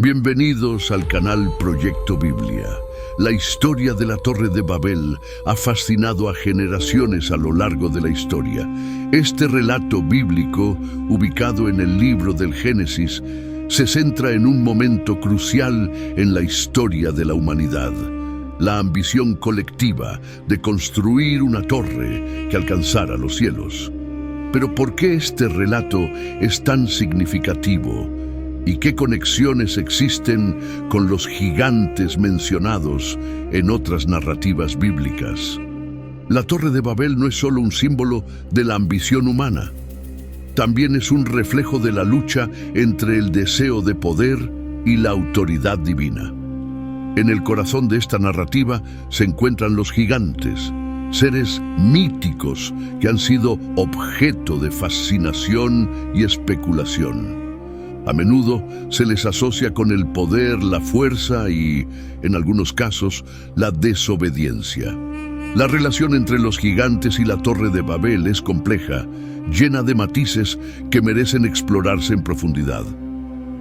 Bienvenidos al canal Proyecto Biblia. La historia de la Torre de Babel ha fascinado a generaciones a lo largo de la historia. Este relato bíblico, ubicado en el libro del Génesis, se centra en un momento crucial en la historia de la humanidad: la ambición colectiva de construir una torre que alcanzara los cielos. Pero ¿por qué este relato es tan significativo? ¿Y qué conexiones existen con los gigantes mencionados en otras narrativas bíblicas? La Torre de Babel no es solo un símbolo de la ambición humana, también es un reflejo de la lucha entre el deseo de poder y la autoridad divina. En el corazón de esta narrativa se encuentran los gigantes, seres míticos que han sido objeto de fascinación y especulación. A menudo se les asocia con el poder, la fuerza y, en algunos casos, la desobediencia. La relación entre los gigantes y la Torre de Babel es compleja, llena de matices que merecen explorarse en profundidad.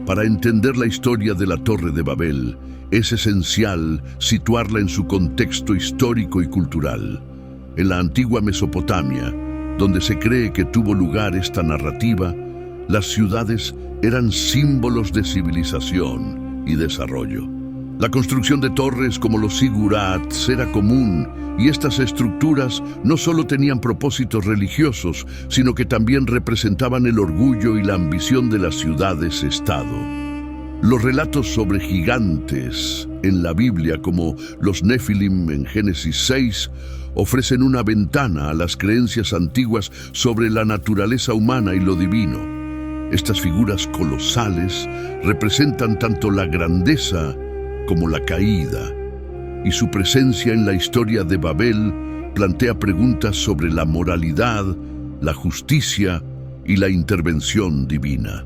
Para entender la historia de la Torre de Babel, es esencial situarla en su contexto histórico y cultural. En la antigua Mesopotamia, donde se cree que tuvo lugar esta narrativa, las ciudades eran símbolos de civilización y desarrollo. La construcción de torres como los zigurats era común, y estas estructuras no solo tenían propósitos religiosos, sino que también representaban el orgullo y la ambición de las ciudades-estado. Los relatos sobre gigantes en la Biblia, como los Nefilim en Génesis 6, ofrecen una ventana a las creencias antiguas sobre la naturaleza humana y lo divino. Estas figuras colosales representan tanto la grandeza como la caída, y su presencia en la historia de Babel plantea preguntas sobre la moralidad, la justicia y la intervención divina.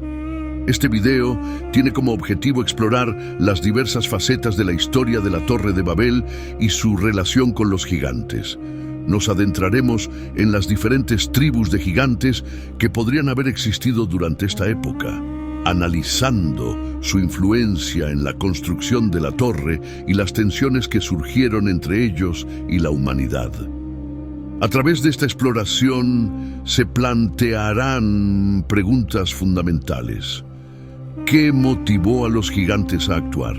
Este video tiene como objetivo explorar las diversas facetas de la historia de la Torre de Babel y su relación con los gigantes. Nos adentraremos en las diferentes tribus de gigantes que podrían haber existido durante esta época, analizando su influencia en la construcción de la torre y las tensiones que surgieron entre ellos y la humanidad. A través de esta exploración se plantearán preguntas fundamentales. ¿Qué motivó a los gigantes a actuar?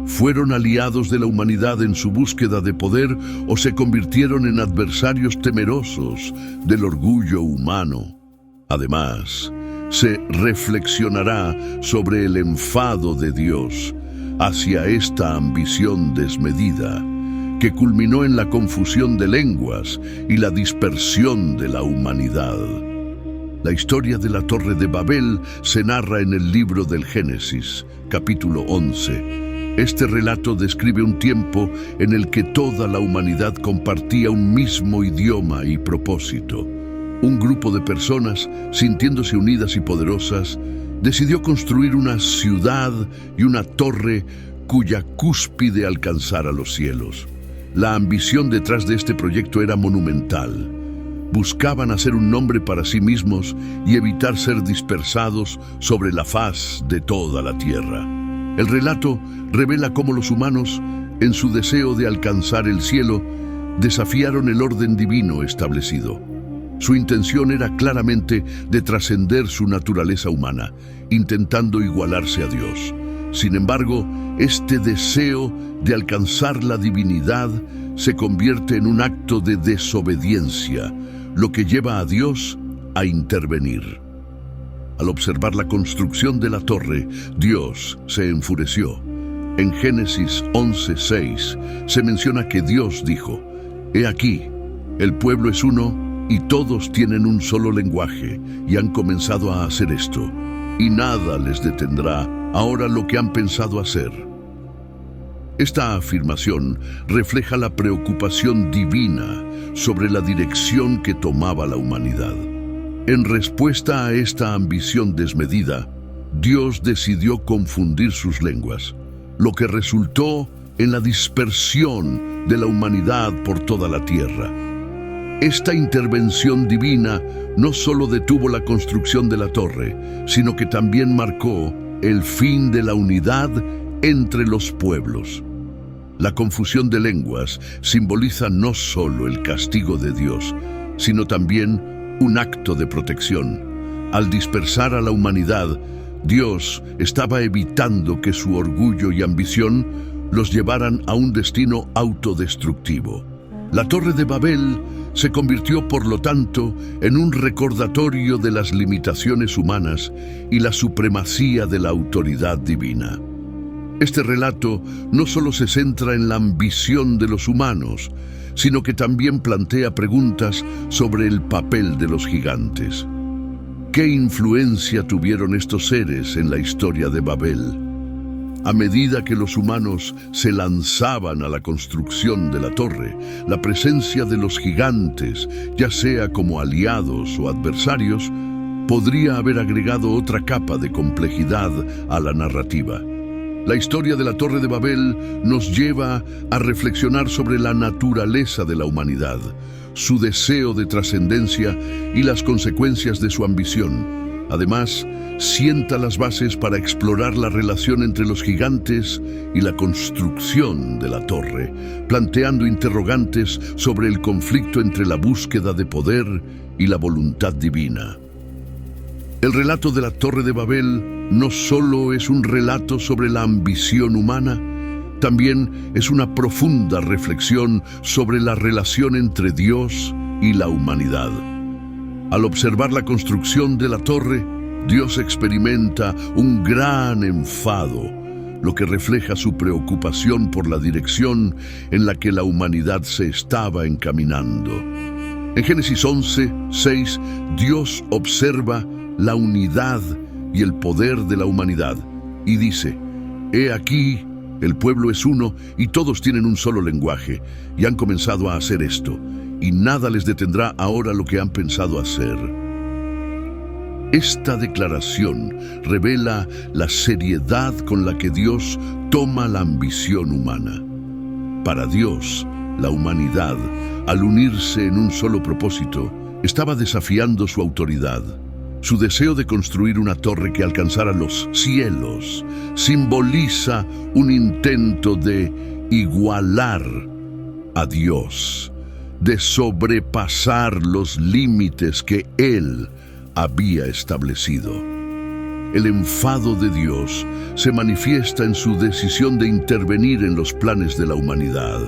¿Fueron aliados de la humanidad en su búsqueda de poder o se convirtieron en adversarios temerosos del orgullo humano? Además, se reflexionará sobre el enfado de Dios hacia esta ambición desmedida, que culminó en la confusión de lenguas y la dispersión de la humanidad. La historia de la Torre de Babel se narra en el libro del Génesis, capítulo 11. Este relato describe un tiempo en el que toda la humanidad compartía un mismo idioma y propósito. Un grupo de personas, sintiéndose unidas y poderosas, decidió construir una ciudad y una torre cuya cúspide alcanzara los cielos. La ambición detrás de este proyecto era monumental. Buscaban hacer un nombre para sí mismos y evitar ser dispersados sobre la faz de toda la tierra. El relato revela cómo los humanos, en su deseo de alcanzar el cielo, desafiaron el orden divino establecido. Su intención era claramente de trascender su naturaleza humana, intentando igualarse a Dios. Sin embargo, este deseo de alcanzar la divinidad se convierte en un acto de desobediencia, lo que lleva a Dios a intervenir. Al observar la construcción de la torre, Dios se enfureció. En Génesis 11:6 se menciona que Dios dijo: «He aquí, el pueblo es uno y todos tienen un solo lenguaje y han comenzado a hacer esto, y nada les detendrá ahora lo que han pensado hacer». Esta afirmación refleja la preocupación divina sobre la dirección que tomaba la humanidad. En respuesta a esta ambición desmedida, Dios decidió confundir sus lenguas, lo que resultó en la dispersión de la humanidad por toda la tierra. Esta intervención divina no solo detuvo la construcción de la torre, sino que también marcó el fin de la unidad entre los pueblos. La confusión de lenguas simboliza no solo el castigo de Dios, sino también un acto de protección. Al dispersar a la humanidad, Dios estaba evitando que su orgullo y ambición los llevaran a un destino autodestructivo. La Torre de Babel se convirtió, por lo tanto, en un recordatorio de las limitaciones humanas y la supremacía de la autoridad divina. Este relato no solo se centra en la ambición de los humanos, sino que también plantea preguntas sobre el papel de los gigantes. ¿Qué influencia tuvieron estos seres en la historia de Babel? A medida que los humanos se lanzaban a la construcción de la torre, la presencia de los gigantes, ya sea como aliados o adversarios, podría haber agregado otra capa de complejidad a la narrativa. La historia de la Torre de Babel nos lleva a reflexionar sobre la naturaleza de la humanidad, su deseo de trascendencia y las consecuencias de su ambición. Además, sienta las bases para explorar la relación entre los gigantes y la construcción de la torre, planteando interrogantes sobre el conflicto entre la búsqueda de poder y la voluntad divina. El relato de la Torre de Babel no solo es un relato sobre la ambición humana, también es una profunda reflexión sobre la relación entre Dios y la humanidad. Al observar la construcción de la torre, Dios experimenta un gran enfado, lo que refleja su preocupación por la dirección en la que la humanidad se estaba encaminando. En Génesis 11:6, Dios observa la unidad y el poder de la humanidad y dice: «He aquí, el pueblo es uno y todos tienen un solo lenguaje y han comenzado a hacer esto, y nada les detendrá ahora lo que han pensado hacer». Esta declaración revela la seriedad con la que Dios toma la ambición humana. Para Dios, la humanidad, al unirse en un solo propósito, estaba desafiando su autoridad. Su deseo de construir una torre que alcanzara los cielos simboliza un intento de igualar a Dios, de sobrepasar los límites que Él había establecido. El enfado de Dios se manifiesta en su decisión de intervenir en los planes de la humanidad.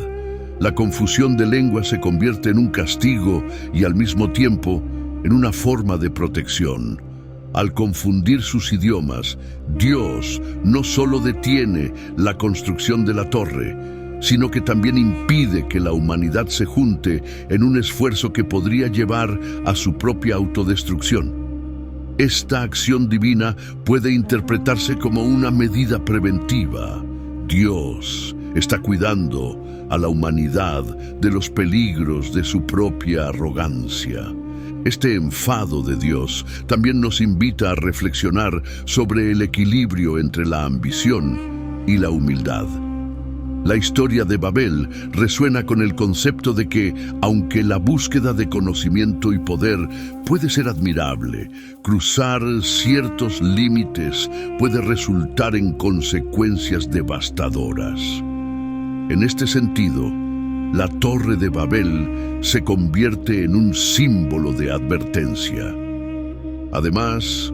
La confusión de lenguas se convierte en un castigo y al mismo tiempo en una forma de protección. Al confundir sus idiomas, Dios no solo detiene la construcción de la torre, sino que también impide que la humanidad se junte en un esfuerzo que podría llevar a su propia autodestrucción. Esta acción divina puede interpretarse como una medida preventiva. Dios está cuidando a la humanidad de los peligros de su propia arrogancia. Este enfado de Dios también nos invita a reflexionar sobre el equilibrio entre la ambición y la humildad. La historia de Babel resuena con el concepto de que, aunque la búsqueda de conocimiento y poder puede ser admirable, cruzar ciertos límites puede resultar en consecuencias devastadoras. En este sentido, la Torre de Babel se convierte en un símbolo de advertencia. Además,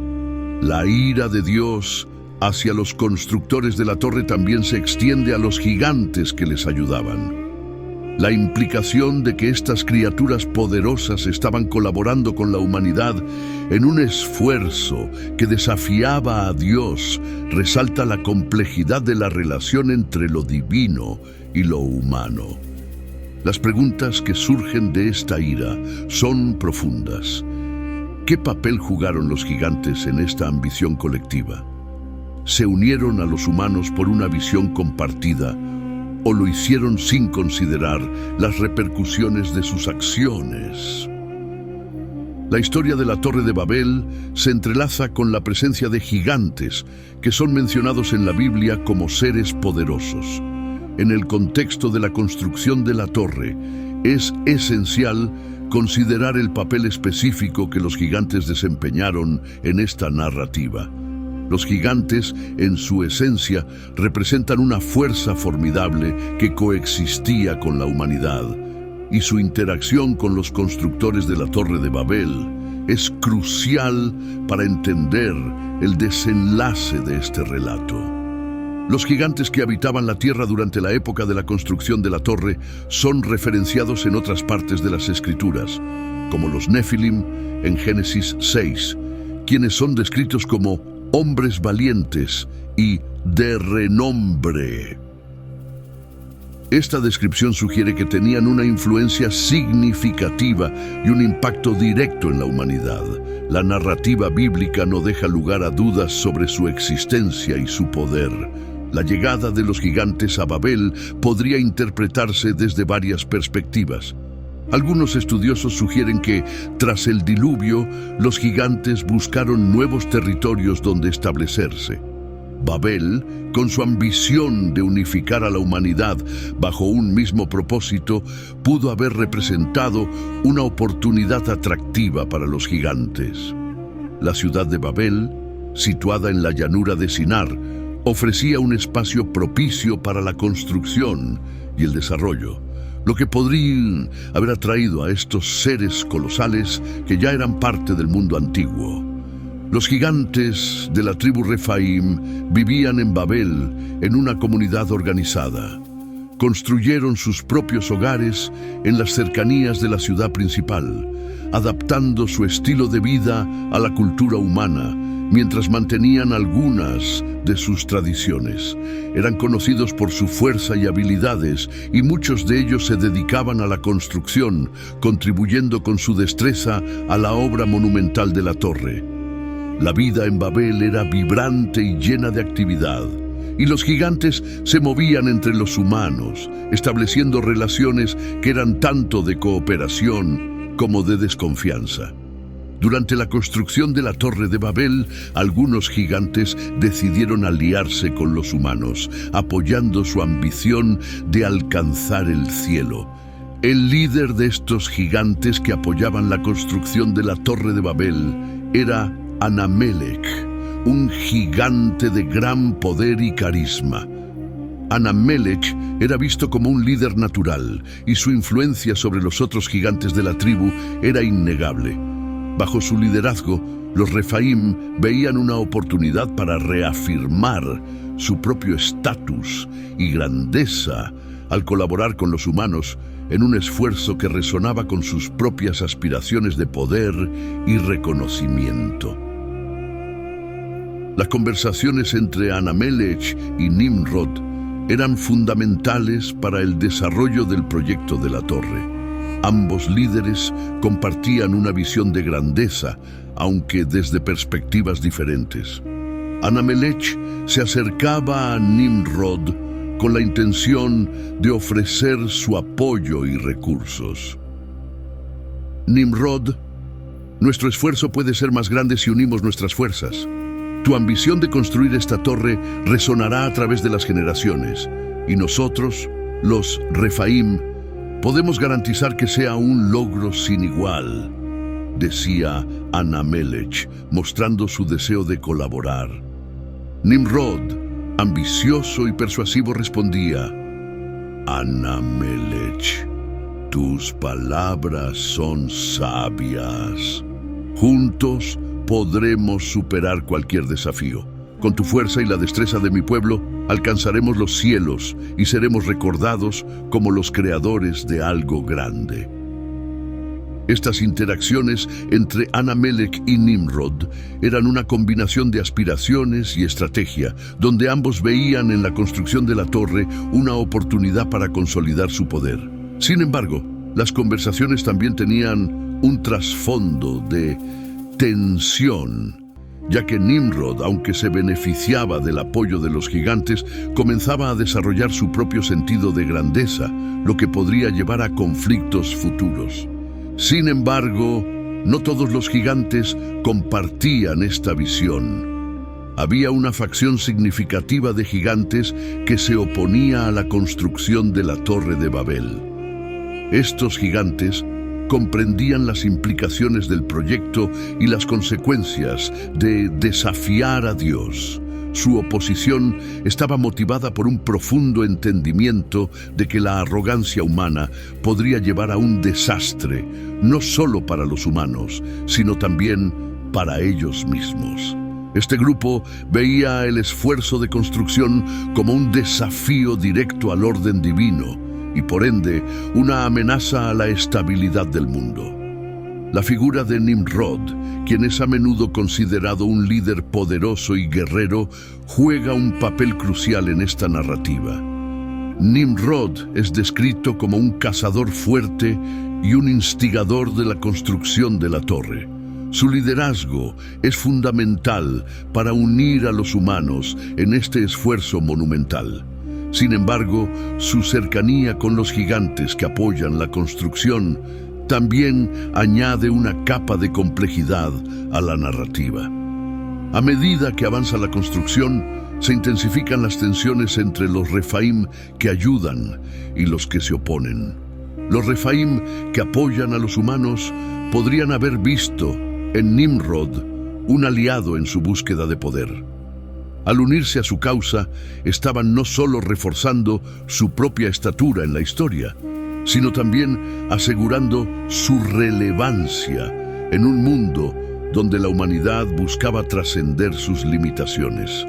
la ira de Dios hacia los constructores de la torre también se extiende a los gigantes que les ayudaban. La implicación de que estas criaturas poderosas estaban colaborando con la humanidad en un esfuerzo que desafiaba a Dios resalta la complejidad de la relación entre lo divino y lo humano. Las preguntas que surgen de esta ira son profundas. ¿Qué papel jugaron los gigantes en esta ambición colectiva? ¿Se unieron a los humanos por una visión compartida o lo hicieron sin considerar las repercusiones de sus acciones? La historia de la Torre de Babel se entrelaza con la presencia de gigantes que son mencionados en la Biblia como seres poderosos. En el contexto de la construcción de la torre, es esencial considerar el papel específico que los gigantes desempeñaron en esta narrativa. Los gigantes, en su esencia, representan una fuerza formidable que coexistía con la humanidad, y su interacción con los constructores de la Torre de Babel es crucial para entender el desenlace de este relato. Los gigantes que habitaban la tierra durante la época de la construcción de la torre son referenciados en otras partes de las Escrituras, como los Nefilim en Génesis 6, quienes son descritos como hombres valientes y de renombre. Esta descripción sugiere que tenían una influencia significativa y un impacto directo en la humanidad. La narrativa bíblica no deja lugar a dudas sobre su existencia y su poder. La llegada de los gigantes a Babel podría interpretarse desde varias perspectivas. Algunos estudiosos sugieren que, tras el diluvio, los gigantes buscaron nuevos territorios donde establecerse. Babel, con su ambición de unificar a la humanidad bajo un mismo propósito, pudo haber representado una oportunidad atractiva para los gigantes. La ciudad de Babel, situada en la llanura de Sinar, ofrecía un espacio propicio para la construcción y el desarrollo, lo que podría haber atraído a estos seres colosales que ya eran parte del mundo antiguo. Los gigantes de la tribu Refaim vivían en Babel en una comunidad organizada. Construyeron sus propios hogares en las cercanías de la ciudad principal, adaptando su estilo de vida a la cultura humana, mientras mantenían algunas de sus tradiciones. Eran conocidos por su fuerza y habilidades, y muchos de ellos se dedicaban a la construcción, contribuyendo con su destreza a la obra monumental de la torre. La vida en Babel era vibrante y llena de actividad, y los gigantes se movían entre los humanos, estableciendo relaciones que eran tanto de cooperación como de desconfianza. Durante la construcción de la Torre de Babel, algunos gigantes decidieron aliarse con los humanos, apoyando su ambición de alcanzar el cielo. El líder de estos gigantes que apoyaban la construcción de la Torre de Babel era Anamelech, un gigante de gran poder y carisma. Anamelech era visto como un líder natural, y su influencia sobre los otros gigantes de la tribu era innegable. Bajo su liderazgo, los Refaim veían una oportunidad para reafirmar su propio estatus y grandeza al colaborar con los humanos en un esfuerzo que resonaba con sus propias aspiraciones de poder y reconocimiento. Las conversaciones entre Anamelech y Nimrod eran fundamentales para el desarrollo del proyecto de la torre. Ambos líderes compartían una visión de grandeza, aunque desde perspectivas diferentes. Anamelech se acercaba a Nimrod con la intención de ofrecer su apoyo y recursos. Nimrod, nuestro esfuerzo puede ser más grande si unimos nuestras fuerzas. Tu ambición de construir esta torre resonará a través de las generaciones, y nosotros, los Refaim, podemos garantizar que sea un logro sin igual, decía Anamelech, mostrando su deseo de colaborar. Nimrod, ambicioso y persuasivo, respondía: Anamelech, tus palabras son sabias. Juntos podremos superar cualquier desafío. Con tu fuerza y la destreza de mi pueblo, alcanzaremos los cielos y seremos recordados como los creadores de algo grande. Estas interacciones entre Anamelech y Nimrod eran una combinación de aspiraciones y estrategia, donde ambos veían en la construcción de la torre una oportunidad para consolidar su poder. Sin embargo, las conversaciones también tenían un trasfondo de tensión, ya que Nimrod, aunque se beneficiaba del apoyo de los gigantes, comenzaba a desarrollar su propio sentido de grandeza, lo que podría llevar a conflictos futuros. Sin embargo, no todos los gigantes compartían esta visión. Había una facción significativa de gigantes que se oponía a la construcción de la Torre de Babel. Estos gigantes comprendían las implicaciones del proyecto y las consecuencias de desafiar a Dios. Su oposición estaba motivada por un profundo entendimiento de que la arrogancia humana podría llevar a un desastre, no solo para los humanos, sino también para ellos mismos. Este grupo veía el esfuerzo de construcción como un desafío directo al orden divino y, por ende, una amenaza a la estabilidad del mundo. La figura de Nimrod, quien es a menudo considerado un líder poderoso y guerrero, juega un papel crucial en esta narrativa. Nimrod es descrito como un cazador fuerte y un instigador de la construcción de la torre. Su liderazgo es fundamental para unir a los humanos en este esfuerzo monumental. Sin embargo, su cercanía con los gigantes que apoyan la construcción también añade una capa de complejidad a la narrativa. A medida que avanza la construcción, se intensifican las tensiones entre los Refaim que ayudan y los que se oponen. Los Refaim que apoyan a los humanos podrían haber visto en Nimrod un aliado en su búsqueda de poder. Al unirse a su causa, estaban no solo reforzando su propia estatura en la historia, sino también asegurando su relevancia en un mundo donde la humanidad buscaba trascender sus limitaciones.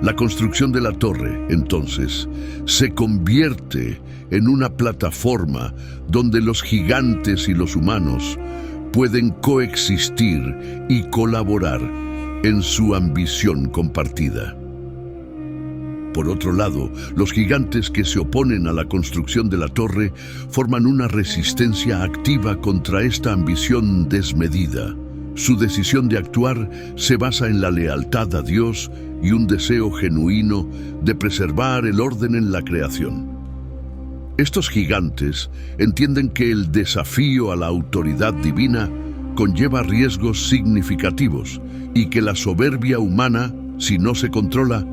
La construcción de la torre, entonces, se convierte en una plataforma donde los gigantes y los humanos pueden coexistir y colaborar en su ambición compartida. Por otro lado, los gigantes que se oponen a la construcción de la torre forman una resistencia activa contra esta ambición desmedida. Su decisión de actuar se basa en la lealtad a Dios y un deseo genuino de preservar el orden en la creación. Estos gigantes entienden que el desafío a la autoridad divina conlleva riesgos significativos y que la soberbia humana, si no se controla,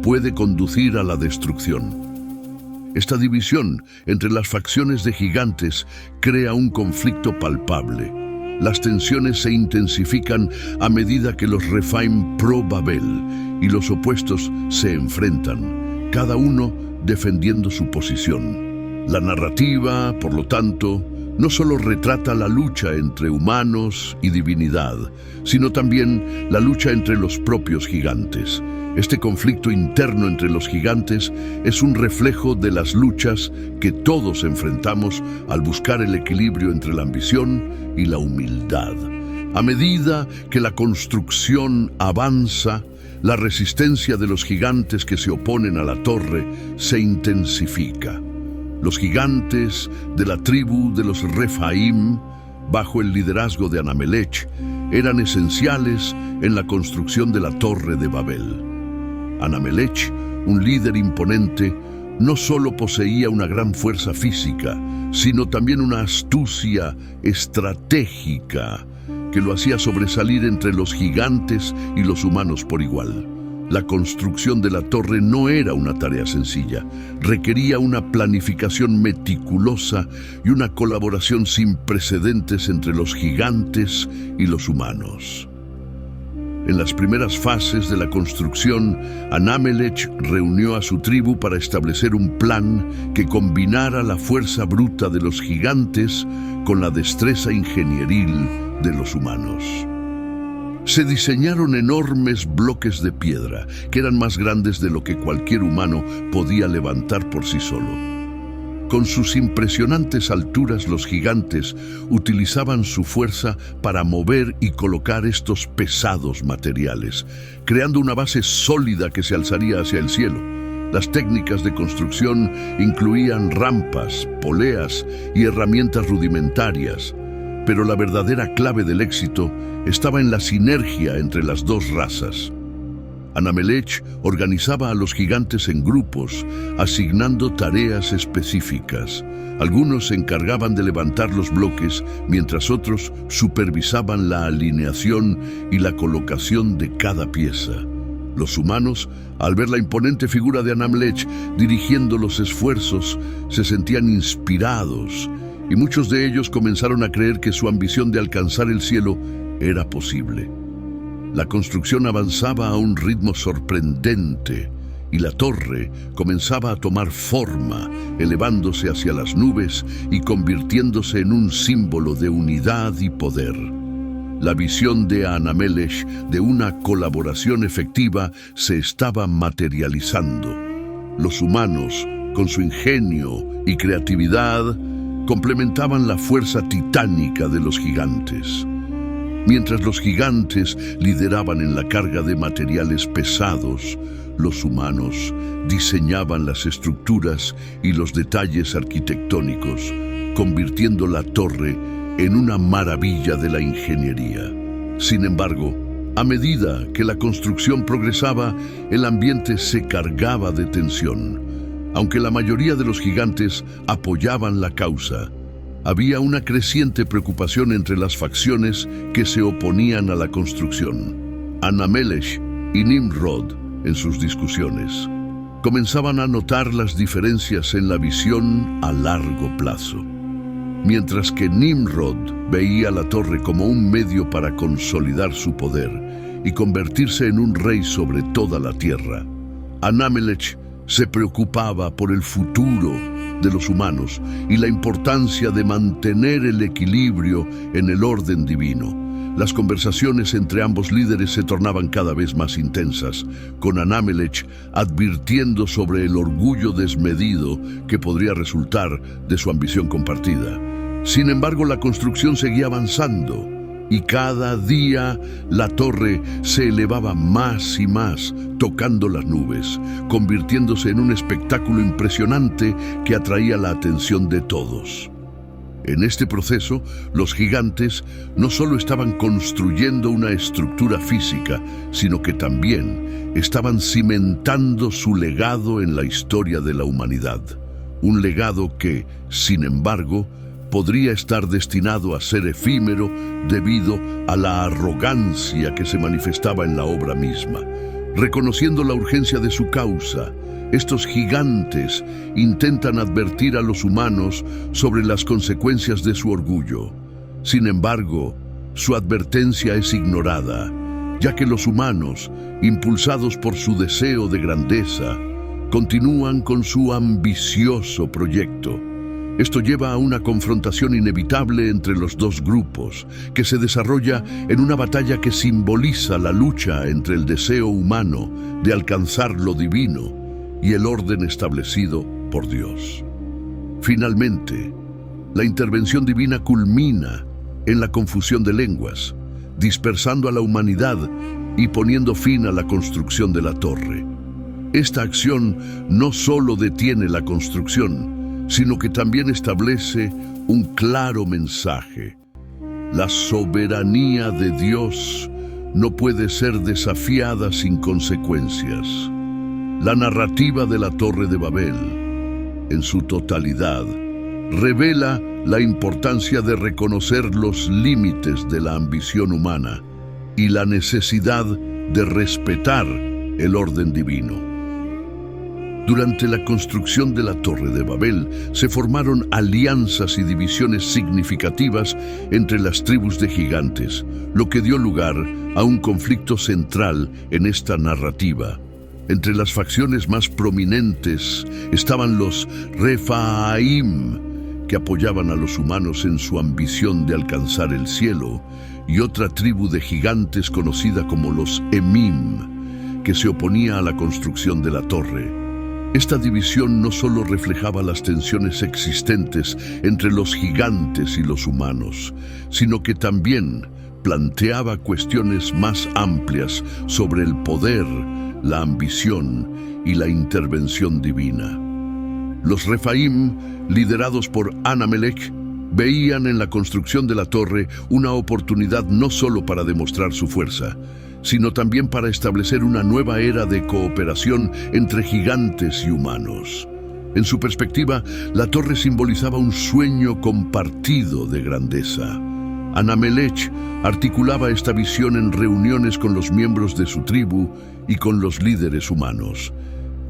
puede conducir a la destrucción. Esta división entre las facciones de gigantes crea un conflicto palpable. Las tensiones se intensifican a medida que los Refaim pro-Babel y los opuestos se enfrentan, cada uno defendiendo su posición. La narrativa, por lo tanto, no solo retrata la lucha entre humanos y divinidad, sino también la lucha entre los propios gigantes. Este conflicto interno entre los gigantes es un reflejo de las luchas que todos enfrentamos al buscar el equilibrio entre la ambición y la humildad. A medida que la construcción avanza, la resistencia de los gigantes que se oponen a la torre se intensifica. Los gigantes de la tribu de los Refaim, bajo el liderazgo de Anamelech, eran esenciales en la construcción de la Torre de Babel. Anamelech, un líder imponente, no solo poseía una gran fuerza física, sino también una astucia estratégica que lo hacía sobresalir entre los gigantes y los humanos por igual. La construcción de la torre no era una tarea sencilla, requería una planificación meticulosa y una colaboración sin precedentes entre los gigantes y los humanos. En las primeras fases de la construcción, Anamelech reunió a su tribu para establecer un plan que combinara la fuerza bruta de los gigantes con la destreza ingenieril de los humanos. Se diseñaron enormes bloques de piedra que eran más grandes de lo que cualquier humano podía levantar por sí solo. Con sus impresionantes alturas, los gigantes utilizaban su fuerza para mover y colocar estos pesados materiales, creando una base sólida que se alzaría hacia el cielo. Las técnicas de construcción incluían rampas, poleas y herramientas rudimentarias, pero la verdadera clave del éxito estaba en la sinergia entre las dos razas. Anamelech organizaba a los gigantes en grupos, asignando tareas específicas. Algunos se encargaban de levantar los bloques, mientras otros supervisaban la alineación y la colocación de cada pieza. Los humanos, al ver la imponente figura de Anamelech dirigiendo los esfuerzos, se sentían inspirados y muchos de ellos comenzaron a creer que su ambición de alcanzar el cielo era posible. La construcción avanzaba a un ritmo sorprendente y la torre comenzaba a tomar forma, elevándose hacia las nubes y convirtiéndose en un símbolo de unidad y poder. La visión de Anamelech de una colaboración efectiva se estaba materializando. Los humanos, con su ingenio y creatividad, complementaban la fuerza titánica de los gigantes. Mientras los gigantes lideraban en la carga de materiales pesados, los humanos diseñaban las estructuras y los detalles arquitectónicos, convirtiendo la torre en una maravilla de la ingeniería. Sin embargo, a medida que la construcción progresaba, el ambiente se cargaba de tensión. Aunque la mayoría de los gigantes apoyaban la causa, había una creciente preocupación entre las facciones que se oponían a la construcción. Anamelech y Nimrod, en sus discusiones, comenzaban a notar las diferencias en la visión a largo plazo. Mientras que Nimrod veía la torre como un medio para consolidar su poder y convertirse en un rey sobre toda la tierra, Anamelech se preocupaba por el futuro de los humanos y la importancia de mantener el equilibrio en el orden divino. Las conversaciones entre ambos líderes se tornaban cada vez más intensas, con Anamelech advirtiendo sobre el orgullo desmedido que podría resultar de su ambición compartida. Sin embargo, la construcción seguía avanzando y cada día la torre se elevaba más y más, tocando las nubes, convirtiéndose en un espectáculo impresionante que atraía la atención de todos. En este proceso, los gigantes no solo estaban construyendo una estructura física, sino que también estaban cimentando su legado en la historia de la humanidad. Un legado que, sin embargo, podría estar destinado a ser efímero debido a la arrogancia que se manifestaba en la obra misma. Reconociendo la urgencia de su causa, estos gigantes intentan advertir a los humanos sobre las consecuencias de su orgullo. Sin embargo, su advertencia es ignorada, ya que los humanos, impulsados por su deseo de grandeza, continúan con su ambicioso proyecto. Esto lleva a una confrontación inevitable entre los dos grupos, que se desarrolla en una batalla que simboliza la lucha entre el deseo humano de alcanzar lo divino y el orden establecido por Dios. Finalmente, la intervención divina culmina en la confusión de lenguas, dispersando a la humanidad y poniendo fin a la construcción de la torre. Esta acción no solo detiene la construcción, sino que también establece un claro mensaje. La soberanía de Dios no puede ser desafiada sin consecuencias. La narrativa de la Torre de Babel, en su totalidad, revela la importancia de reconocer los límites de la ambición humana y la necesidad de respetar el orden divino. Durante la construcción de la Torre de Babel se formaron alianzas y divisiones significativas entre las tribus de gigantes, lo que dio lugar a un conflicto central en esta narrativa. Entre las facciones más prominentes estaban los Refaim, que apoyaban a los humanos en su ambición de alcanzar el cielo, y otra tribu de gigantes conocida como los Emim, que se oponía a la construcción de la torre. Esta división no solo reflejaba las tensiones existentes entre los gigantes y los humanos, sino que también planteaba cuestiones más amplias sobre el poder, la ambición y la intervención divina. Los Refaim, liderados por Anamelech, veían en la construcción de la torre una oportunidad no solo para demostrar su fuerza, sino también para establecer una nueva era de cooperación entre gigantes y humanos. En su perspectiva, la torre simbolizaba un sueño compartido de grandeza. Anamelech articulaba esta visión en reuniones con los miembros de su tribu y con los líderes humanos.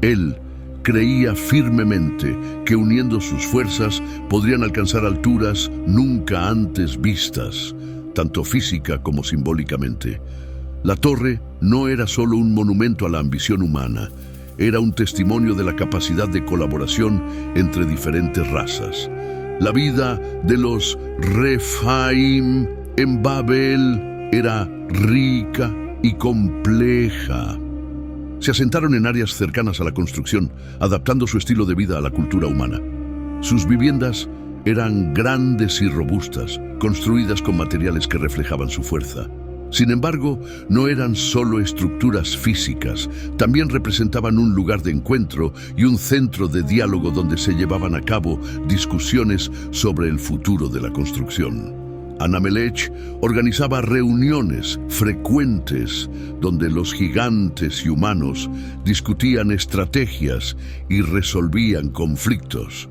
Él creía firmemente que uniendo sus fuerzas podrían alcanzar alturas nunca antes vistas, tanto física como simbólicamente. La torre no era solo un monumento a la ambición humana, era un testimonio de la capacidad de colaboración entre diferentes razas. La vida de los Refaim en Babel era rica y compleja. Se asentaron en áreas cercanas a la construcción, adaptando su estilo de vida a la cultura humana. Sus viviendas eran grandes y robustas, construidas con materiales que reflejaban su fuerza. Sin embargo, no eran solo estructuras físicas, también representaban un lugar de encuentro y un centro de diálogo donde se llevaban a cabo discusiones sobre el futuro de la construcción. Anamelech organizaba reuniones frecuentes donde los gigantes y humanos discutían estrategias y resolvían conflictos.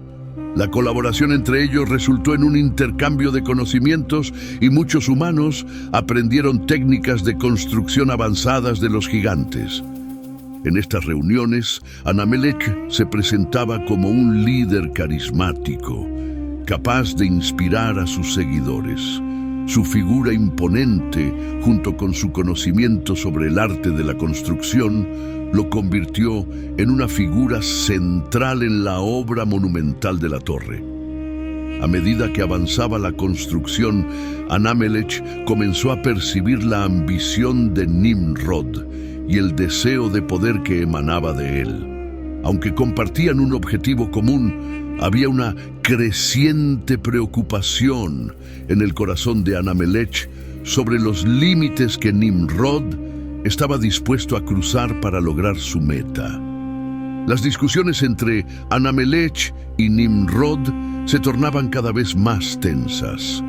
La colaboración entre ellos resultó en un intercambio de conocimientos y muchos humanos aprendieron técnicas de construcción avanzadas de los gigantes. En estas reuniones, Anamelech se presentaba como un líder carismático, capaz de inspirar a sus seguidores. Su figura imponente, junto con su conocimiento sobre el arte de la construcción, lo convirtió en una figura central en la obra monumental de la torre. A medida que avanzaba la construcción, Anamelech comenzó a percibir la ambición de Nimrod y el deseo de poder que emanaba de él. Aunque compartían un objetivo común, había una creciente preocupación en el corazón de Anamelech sobre los límites que Nimrod estaba dispuesto a cruzar para lograr su meta. Las discusiones entre Anamelech y Nimrod se tornaban cada vez más tensas.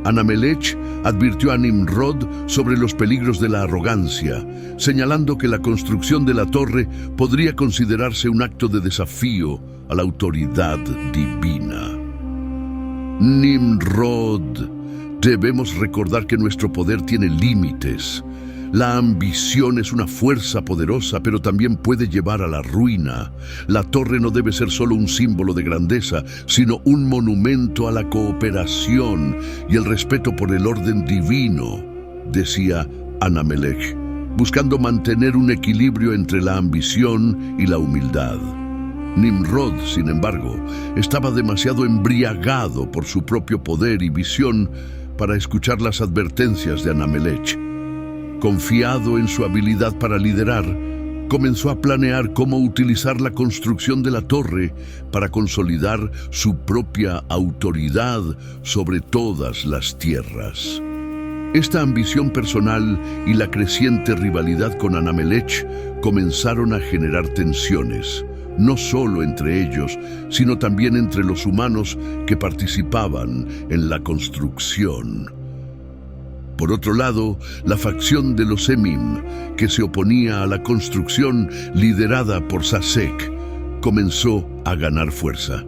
Anamelech advirtió a Nimrod sobre los peligros de la arrogancia, señalando que la construcción de la torre podría considerarse un acto de desafío a la autoridad divina. Nimrod, debemos recordar que nuestro poder tiene límites. La ambición es una fuerza poderosa, pero también puede llevar a la ruina. La torre no debe ser solo un símbolo de grandeza, sino un monumento a la cooperación y el respeto por el orden divino, decía Anamelech, buscando mantener un equilibrio entre la ambición y la humildad. Nimrod, sin embargo, estaba demasiado embriagado por su propio poder y visión para escuchar las advertencias de Anamelech. Confiado en su habilidad para liderar, comenzó a planear cómo utilizar la construcción de la torre para consolidar su propia autoridad sobre todas las tierras. Esta ambición personal y la creciente rivalidad con Anamelech comenzaron a generar tensiones, no solo entre ellos, sino también entre los humanos que participaban en la construcción. Por otro lado, la facción de los Emim, que se oponía a la construcción liderada por Sasek, comenzó a ganar fuerza.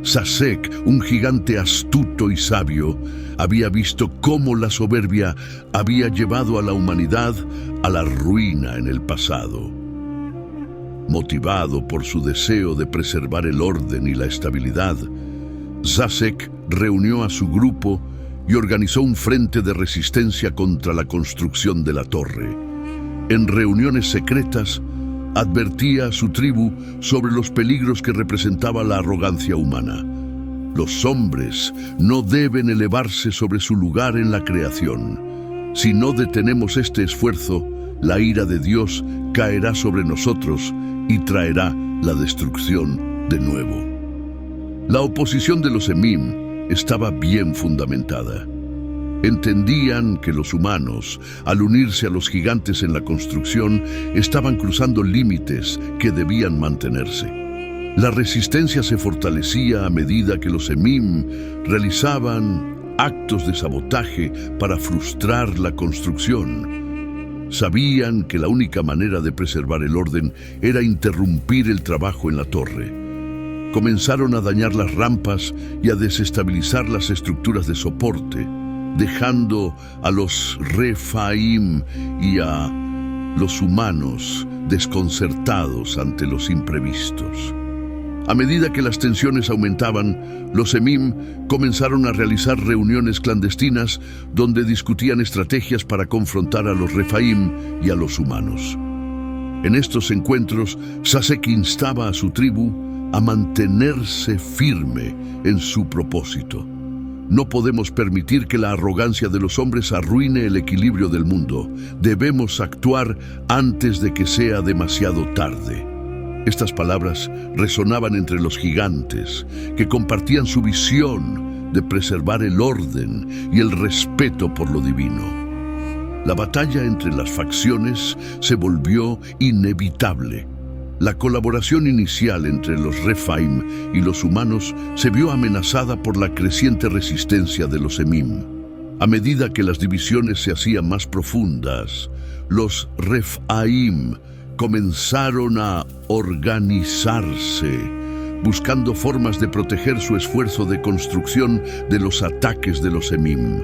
Sasek, un gigante astuto y sabio, había visto cómo la soberbia había llevado a la humanidad a la ruina en el pasado. Motivado por su deseo de preservar el orden y la estabilidad, Sasek reunió a su grupo y organizó un frente de resistencia contra la construcción de la torre. En reuniones secretas, advertía a su tribu sobre los peligros que representaba la arrogancia humana. Los hombres no deben elevarse sobre su lugar en la creación. Si no detenemos este esfuerzo, la ira de Dios caerá sobre nosotros y traerá la destrucción de nuevo. La oposición de los Emim estaba bien fundamentada. Entendían que los humanos, al unirse a los gigantes en la construcción, estaban cruzando límites que debían mantenerse. La resistencia se fortalecía a medida que los Emim realizaban actos de sabotaje para frustrar la construcción. Sabían que la única manera de preservar el orden era interrumpir el trabajo en la torre. Comenzaron a dañar las rampas y a desestabilizar las estructuras de soporte, dejando a los Refaim y a los humanos desconcertados ante los imprevistos. A medida que las tensiones aumentaban, los Emim comenzaron a realizar reuniones clandestinas donde discutían estrategias para confrontar a los Refaim y a los humanos. En estos encuentros, Sasek instaba a su tribu a mantenerse firme en su propósito. No podemos permitir que la arrogancia de los hombres arruine el equilibrio del mundo. Debemos actuar antes de que sea demasiado tarde. Estas palabras resonaban entre los gigantes, que compartían su visión de preservar el orden y el respeto por lo divino. La batalla entre las facciones se volvió inevitable. La colaboración inicial entre los Refaim y los humanos se vio amenazada por la creciente resistencia de los Emim. A medida que las divisiones se hacían más profundas, los Refaim comenzaron a organizarse, buscando formas de proteger su esfuerzo de construcción de los ataques de los Emim.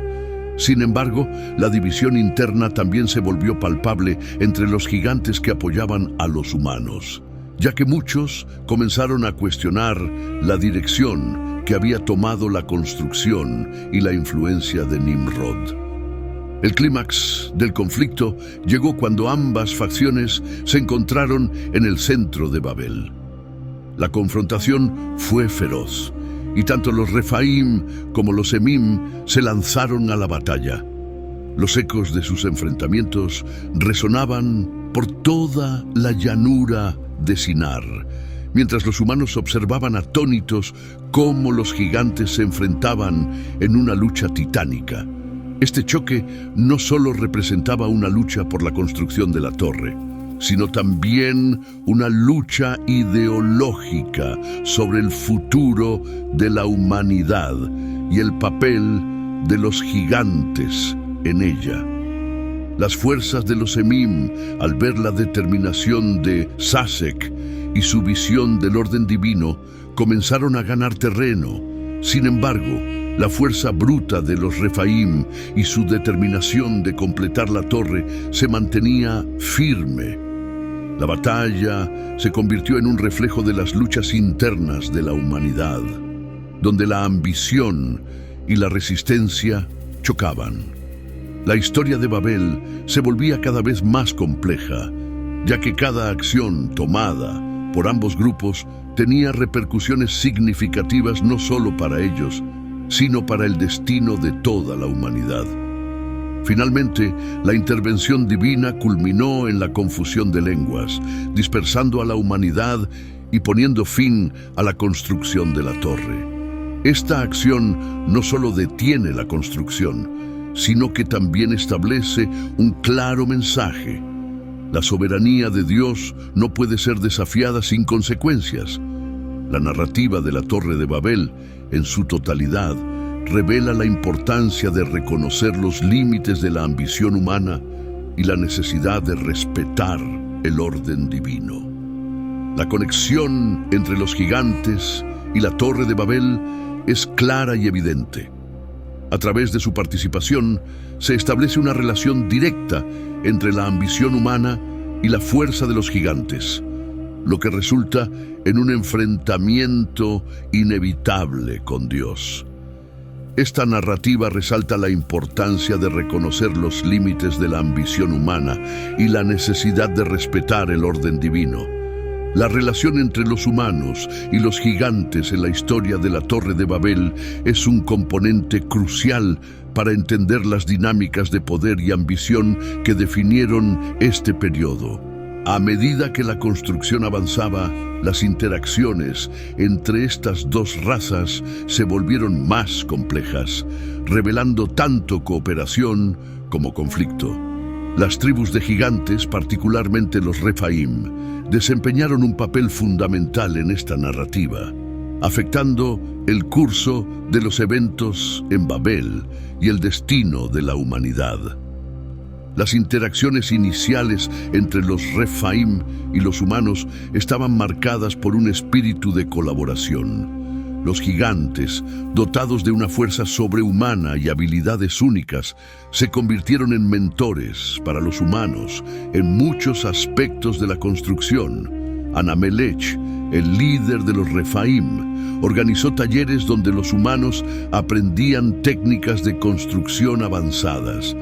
Sin embargo, la división interna también se volvió palpable entre los gigantes que apoyaban a los humanos, ya que muchos comenzaron a cuestionar la dirección que había tomado la construcción y la influencia de Nimrod. El clímax del conflicto llegó cuando ambas facciones se encontraron en el centro de Babel. La confrontación fue feroz, y tanto los Refaim como los Emim se lanzaron a la batalla. Los ecos de sus enfrentamientos resonaban por toda la llanura de Sinar, mientras los humanos observaban atónitos cómo los gigantes se enfrentaban en una lucha titánica. Este choque no solo representaba una lucha por la construcción de la torre, sino también una lucha ideológica sobre el futuro de la humanidad y el papel de los gigantes en ella. Las fuerzas de los Emim, al ver la determinación de Sasek y su visión del orden divino, comenzaron a ganar terreno. Sin embargo, la fuerza bruta de los Refaim y su determinación de completar la torre se mantenía firme. La batalla se convirtió en un reflejo de las luchas internas de la humanidad, donde la ambición y la resistencia chocaban. La historia de Babel se volvía cada vez más compleja, ya que cada acción tomada por ambos grupos tenía repercusiones significativas no solo para ellos, sino para el destino de toda la humanidad. Finalmente, la intervención divina culminó en la confusión de lenguas, dispersando a la humanidad y poniendo fin a la construcción de la torre. Esta acción no solo detiene la construcción, sino que también establece un claro mensaje. La soberanía de Dios no puede ser desafiada sin consecuencias. La narrativa de la Torre de Babel, en su totalidad, revela la importancia de reconocer los límites de la ambición humana y la necesidad de respetar el orden divino. La conexión entre los gigantes y la Torre de Babel es clara y evidente. A través de su participación, se establece una relación directa entre la ambición humana y la fuerza de los gigantes, lo que resulta en un enfrentamiento inevitable con Dios. Esta narrativa resalta la importancia de reconocer los límites de la ambición humana y la necesidad de respetar el orden divino. La relación entre los humanos y los gigantes en la historia de la Torre de Babel es un componente crucial para entender las dinámicas de poder y ambición que definieron este periodo. A medida que la construcción avanzaba, las interacciones entre estas dos razas se volvieron más complejas, revelando tanto cooperación como conflicto. Las tribus de gigantes, particularmente los Refaim, desempeñaron un papel fundamental en esta narrativa, afectando el curso de los eventos en Babel y el destino de la humanidad. Las interacciones iniciales entre los Refaim y los humanos estaban marcadas por un espíritu de colaboración. Los gigantes, dotados de una fuerza sobrehumana y habilidades únicas, se convirtieron en mentores para los humanos en muchos aspectos de la construcción. Anamelech, el líder de los Refaim, organizó talleres donde los humanos aprendían técnicas de construcción avanzadas.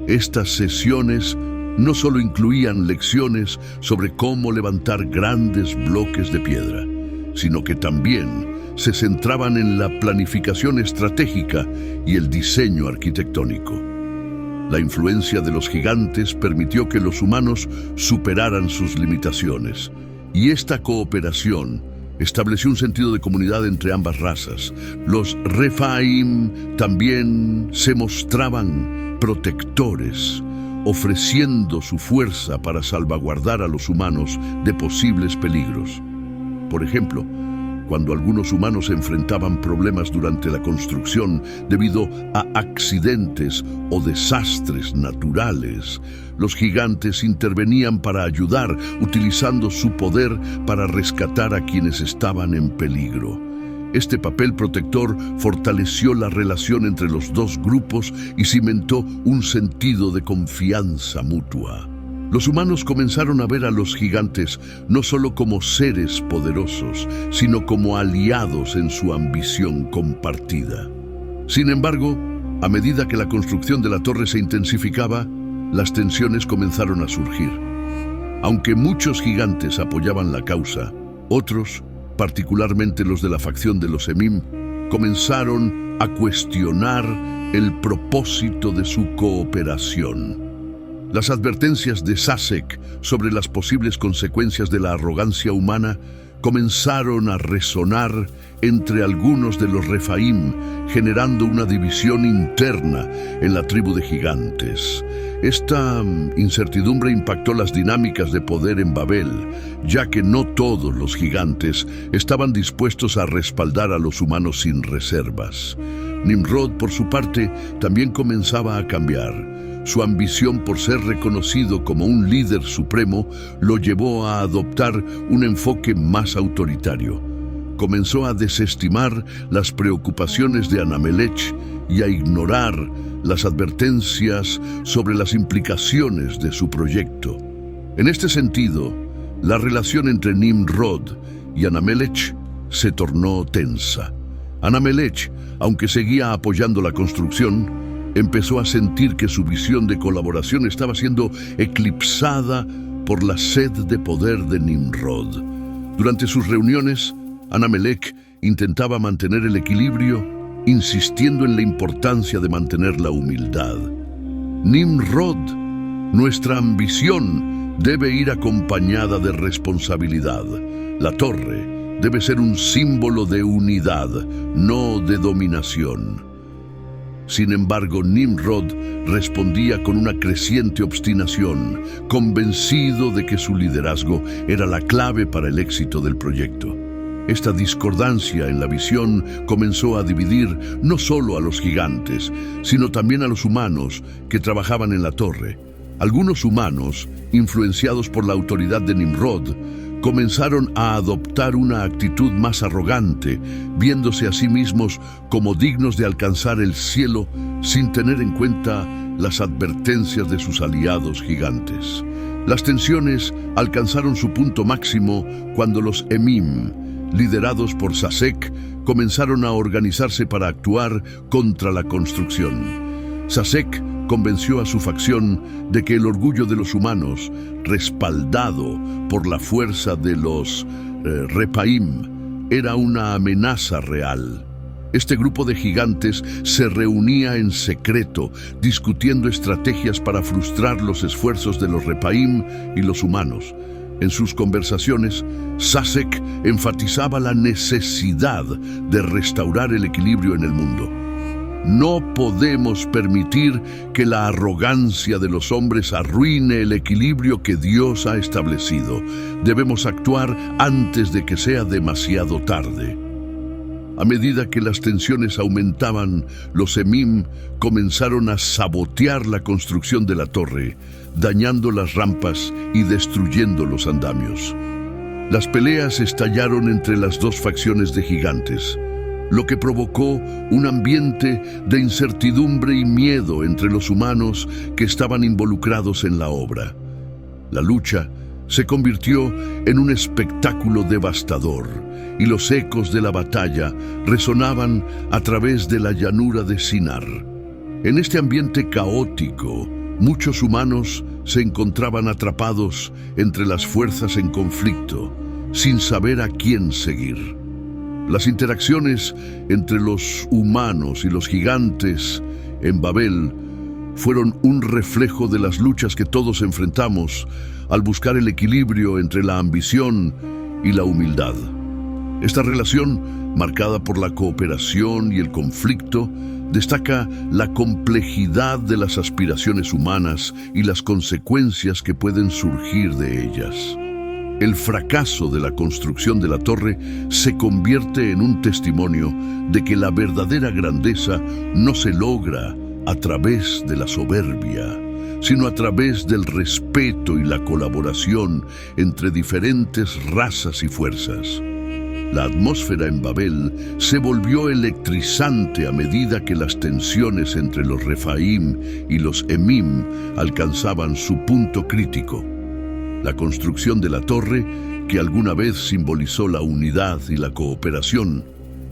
Estas sesiones no solo incluían lecciones sobre cómo levantar grandes bloques de piedra, sino que también se centraban en la planificación estratégica y el diseño arquitectónico. La influencia de los gigantes permitió que los humanos superaran sus limitaciones, y esta cooperación estableció un sentido de comunidad entre ambas razas. Los Refaim también se mostraban protectores, ofreciendo su fuerza para salvaguardar a los humanos de posibles peligros. Por ejemplo, cuando algunos humanos enfrentaban problemas durante la construcción debido a accidentes o desastres naturales, los gigantes intervenían para ayudar, utilizando su poder para rescatar a quienes estaban en peligro. Este papel protector fortaleció la relación entre los dos grupos y cimentó un sentido de confianza mutua. Los humanos comenzaron a ver a los gigantes no solo como seres poderosos, sino como aliados en su ambición compartida. Sin embargo, a medida que la construcción de la torre se intensificaba, las tensiones comenzaron a surgir. Aunque muchos gigantes apoyaban la causa, otros, particularmente los de la facción de los Emim, comenzaron a cuestionar el propósito de su cooperación. Las advertencias de Sasek sobre las posibles consecuencias de la arrogancia humana comenzaron a resonar entre algunos de los Refaim, generando una división interna en la tribu de gigantes. Esta incertidumbre impactó las dinámicas de poder en Babel, ya que no todos los gigantes estaban dispuestos a respaldar a los humanos sin reservas. Nimrod, por su parte, también comenzaba a cambiar. Su ambición por ser reconocido como un líder supremo lo llevó a adoptar un enfoque más autoritario. Comenzó a desestimar las preocupaciones de Anamelech y a ignorar las advertencias sobre las implicaciones de su proyecto. En este sentido, la relación entre Nimrod y Anamelech se tornó tensa. Anamelech, aunque seguía apoyando la construcción, empezó a sentir que su visión de colaboración estaba siendo eclipsada por la sed de poder de Nimrod. Durante sus reuniones, Anamelech intentaba mantener el equilibrio, insistiendo en la importancia de mantener la humildad. Nimrod, nuestra ambición debe ir acompañada de responsabilidad. La torre debe ser un símbolo de unidad, no de dominación. Sin embargo, Nimrod respondía con una creciente obstinación, convencido de que su liderazgo era la clave para el éxito del proyecto. Esta discordancia en la visión comenzó a dividir no solo a los gigantes, sino también a los humanos que trabajaban en la torre. Algunos humanos, influenciados por la autoridad de Nimrod, comenzaron a adoptar una actitud más arrogante, viéndose a sí mismos como dignos de alcanzar el cielo sin tener en cuenta las advertencias de sus aliados gigantes. Las tensiones alcanzaron su punto máximo cuando los Emim, liderados por Sasek, comenzaron a organizarse para actuar contra la construcción. Sasek convenció a su facción de que el orgullo de los humanos, respaldado por la fuerza de los Refaim, era una amenaza real. Este grupo de gigantes se reunía en secreto, discutiendo estrategias para frustrar los esfuerzos de los Refaim y los humanos. En sus conversaciones, Sasek enfatizaba la necesidad de restaurar el equilibrio en el mundo. No podemos permitir que la arrogancia de los hombres arruine el equilibrio que Dios ha establecido. Debemos actuar antes de que sea demasiado tarde. A medida que las tensiones aumentaban, los Emim comenzaron a sabotear la construcción de la torre, dañando las rampas y destruyendo los andamios. Las peleas estallaron entre las dos facciones de gigantes. lo que provocó un ambiente de incertidumbre y miedo entre los humanos que estaban involucrados en la obra. La lucha se convirtió en un espectáculo devastador y los ecos de la batalla resonaban a través de la llanura de Sinar. En este ambiente caótico, muchos humanos se encontraban atrapados entre las fuerzas en conflicto, sin saber a quién seguir. Las interacciones entre los humanos y los gigantes en Babel fueron un reflejo de las luchas que todos enfrentamos al buscar el equilibrio entre la ambición y la humildad. Esta relación, marcada por la cooperación y el conflicto, destaca la complejidad de las aspiraciones humanas y las consecuencias que pueden surgir de ellas. El fracaso de la construcción de la torre se convierte en un testimonio de que la verdadera grandeza no se logra a través de la soberbia, sino a través del respeto y la colaboración entre diferentes razas y fuerzas. La atmósfera en Babel se volvió electrizante a medida que las tensiones entre los Refaim y los Emim alcanzaban su punto crítico. La construcción de la torre, que alguna vez simbolizó la unidad y la cooperación,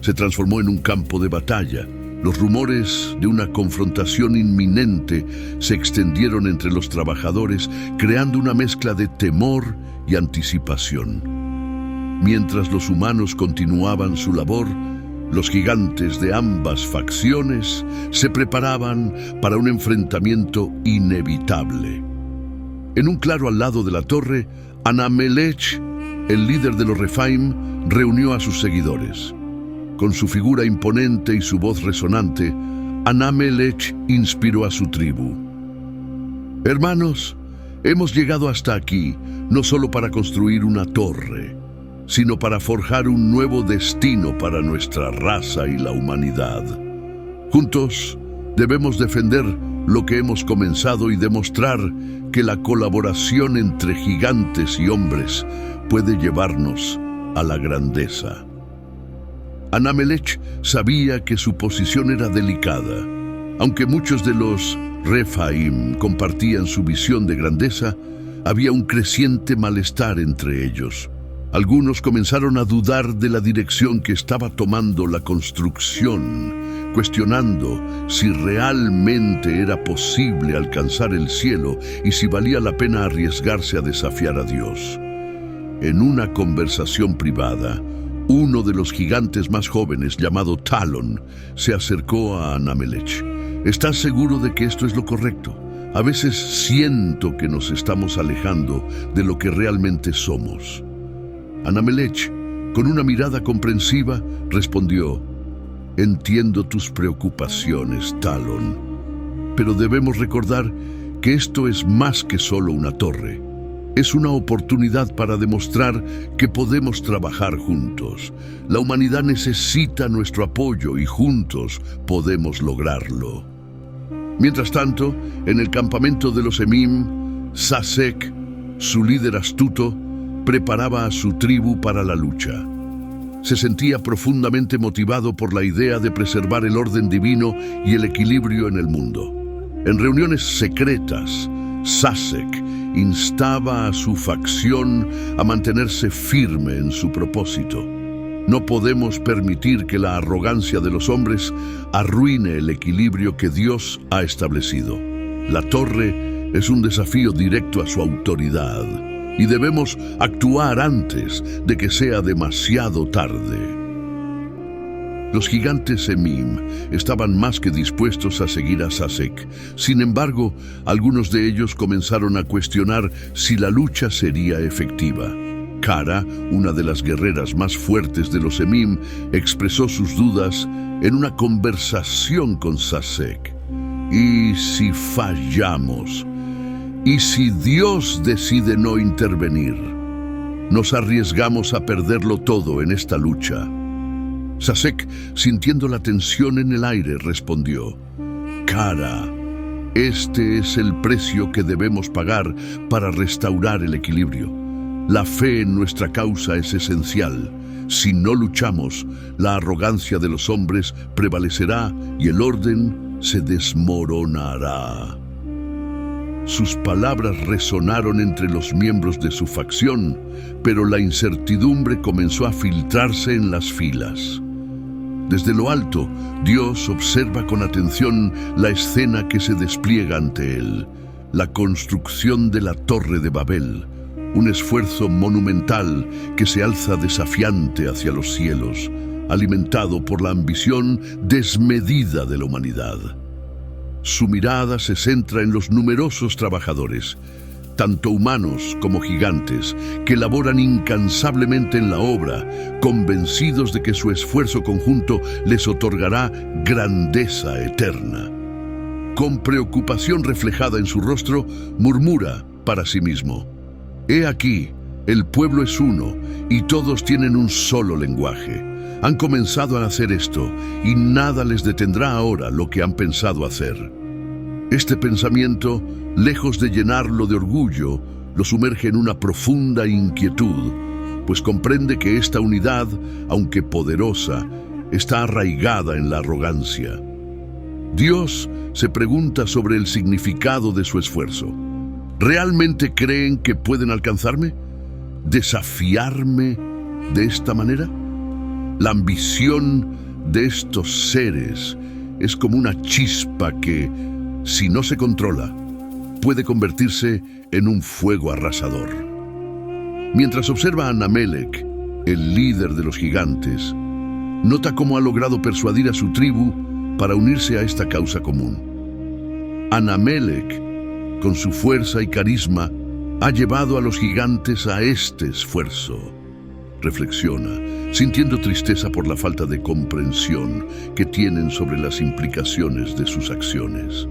se transformó en un campo de batalla. Los rumores de una confrontación inminente se extendieron entre los trabajadores, creando una mezcla de temor y anticipación. Mientras los humanos continuaban su labor, los gigantes de ambas facciones se preparaban para un enfrentamiento inevitable. En un claro al lado de la torre, Anamelech, el líder de los Refaim, reunió a sus seguidores. Con su figura imponente y su voz resonante, Anamelech inspiró a su tribu. Hermanos, hemos llegado hasta aquí no solo para construir una torre, sino para forjar un nuevo destino para nuestra raza y la humanidad. Juntos debemos defender lo que hemos comenzado y demostrar que la colaboración entre gigantes y hombres puede llevarnos a la grandeza. Anamelech sabía que su posición era delicada. Aunque muchos de los Refaim compartían su visión de grandeza, había un creciente malestar entre ellos. Algunos comenzaron a dudar de la dirección que estaba tomando la construcción, cuestionando si realmente era posible alcanzar el cielo y si valía la pena arriesgarse a desafiar a Dios. En una conversación privada, uno de los gigantes más jóvenes, llamado Talon, se acercó a Anamelech. ¿Estás seguro de que esto es lo correcto? A veces siento que nos estamos alejando de lo que realmente somos. Anamelech, con una mirada comprensiva, respondió: Entiendo tus preocupaciones, Talon, pero debemos recordar que esto es más que solo una torre. Es una oportunidad para demostrar que podemos trabajar juntos. La humanidad necesita nuestro apoyo y juntos podemos lograrlo. Mientras tanto, en el campamento de los Emim, Sasek, su líder astuto, preparaba a su tribu para la lucha. Se sentía profundamente motivado por la idea de preservar el orden divino y el equilibrio en el mundo. En reuniones secretas, Sasek instaba a su facción a mantenerse firme en su propósito. No podemos permitir que la arrogancia de los hombres arruine el equilibrio que Dios ha establecido. La torre es un desafío directo a su autoridad y debemos actuar antes de que sea demasiado tarde. Los gigantes Emim estaban más que dispuestos a seguir a Sasek. Sin embargo, algunos de ellos comenzaron a cuestionar si la lucha sería efectiva. Kara, una de las guerreras más fuertes de los Emim, expresó sus dudas en una conversación con Sasek. ¿Y si fallamos? ¿Y si Dios decide no intervenir? Nos arriesgamos a perderlo todo en esta lucha. Sasek, sintiendo la tensión en el aire, respondió: Kara, este es el precio que debemos pagar para restaurar el equilibrio. La fe en nuestra causa es esencial. Si no luchamos, la arrogancia de los hombres prevalecerá y el orden se desmoronará. Sus palabras resonaron entre los miembros de su facción, pero la incertidumbre comenzó a filtrarse en las filas. Desde lo alto, Dios observa con atención la escena que se despliega ante él, la construcción de la Torre de Babel, un esfuerzo monumental que se alza desafiante hacia los cielos, alimentado por la ambición desmedida de la humanidad. Su mirada se centra en los numerosos trabajadores, tanto humanos como gigantes, que laboran incansablemente en la obra, convencidos de que su esfuerzo conjunto les otorgará grandeza eterna. Con preocupación reflejada en su rostro, murmura para sí mismo: «He aquí, el pueblo es uno, y todos tienen un solo lenguaje. Han comenzado a hacer esto, y nada les detendrá ahora lo que han pensado hacer». Este pensamiento, lejos de llenarlo de orgullo, lo sumerge en una profunda inquietud, pues comprende que esta unidad, aunque poderosa, está arraigada en la arrogancia. Dios se pregunta sobre el significado de su esfuerzo. ¿Realmente creen que pueden alcanzarme? ¿Desafiarme de esta manera? La ambición de estos seres es como una chispa que, si no se controla, puede convertirse en un fuego arrasador. Mientras observa a Anamelec, el líder de los gigantes, nota cómo ha logrado persuadir a su tribu para unirse a esta causa común. Anamelec, con su fuerza y carisma, ha llevado a los gigantes a este esfuerzo. Reflexiona, sintiendo tristeza por la falta de comprensión que tienen sobre las implicaciones de sus acciones.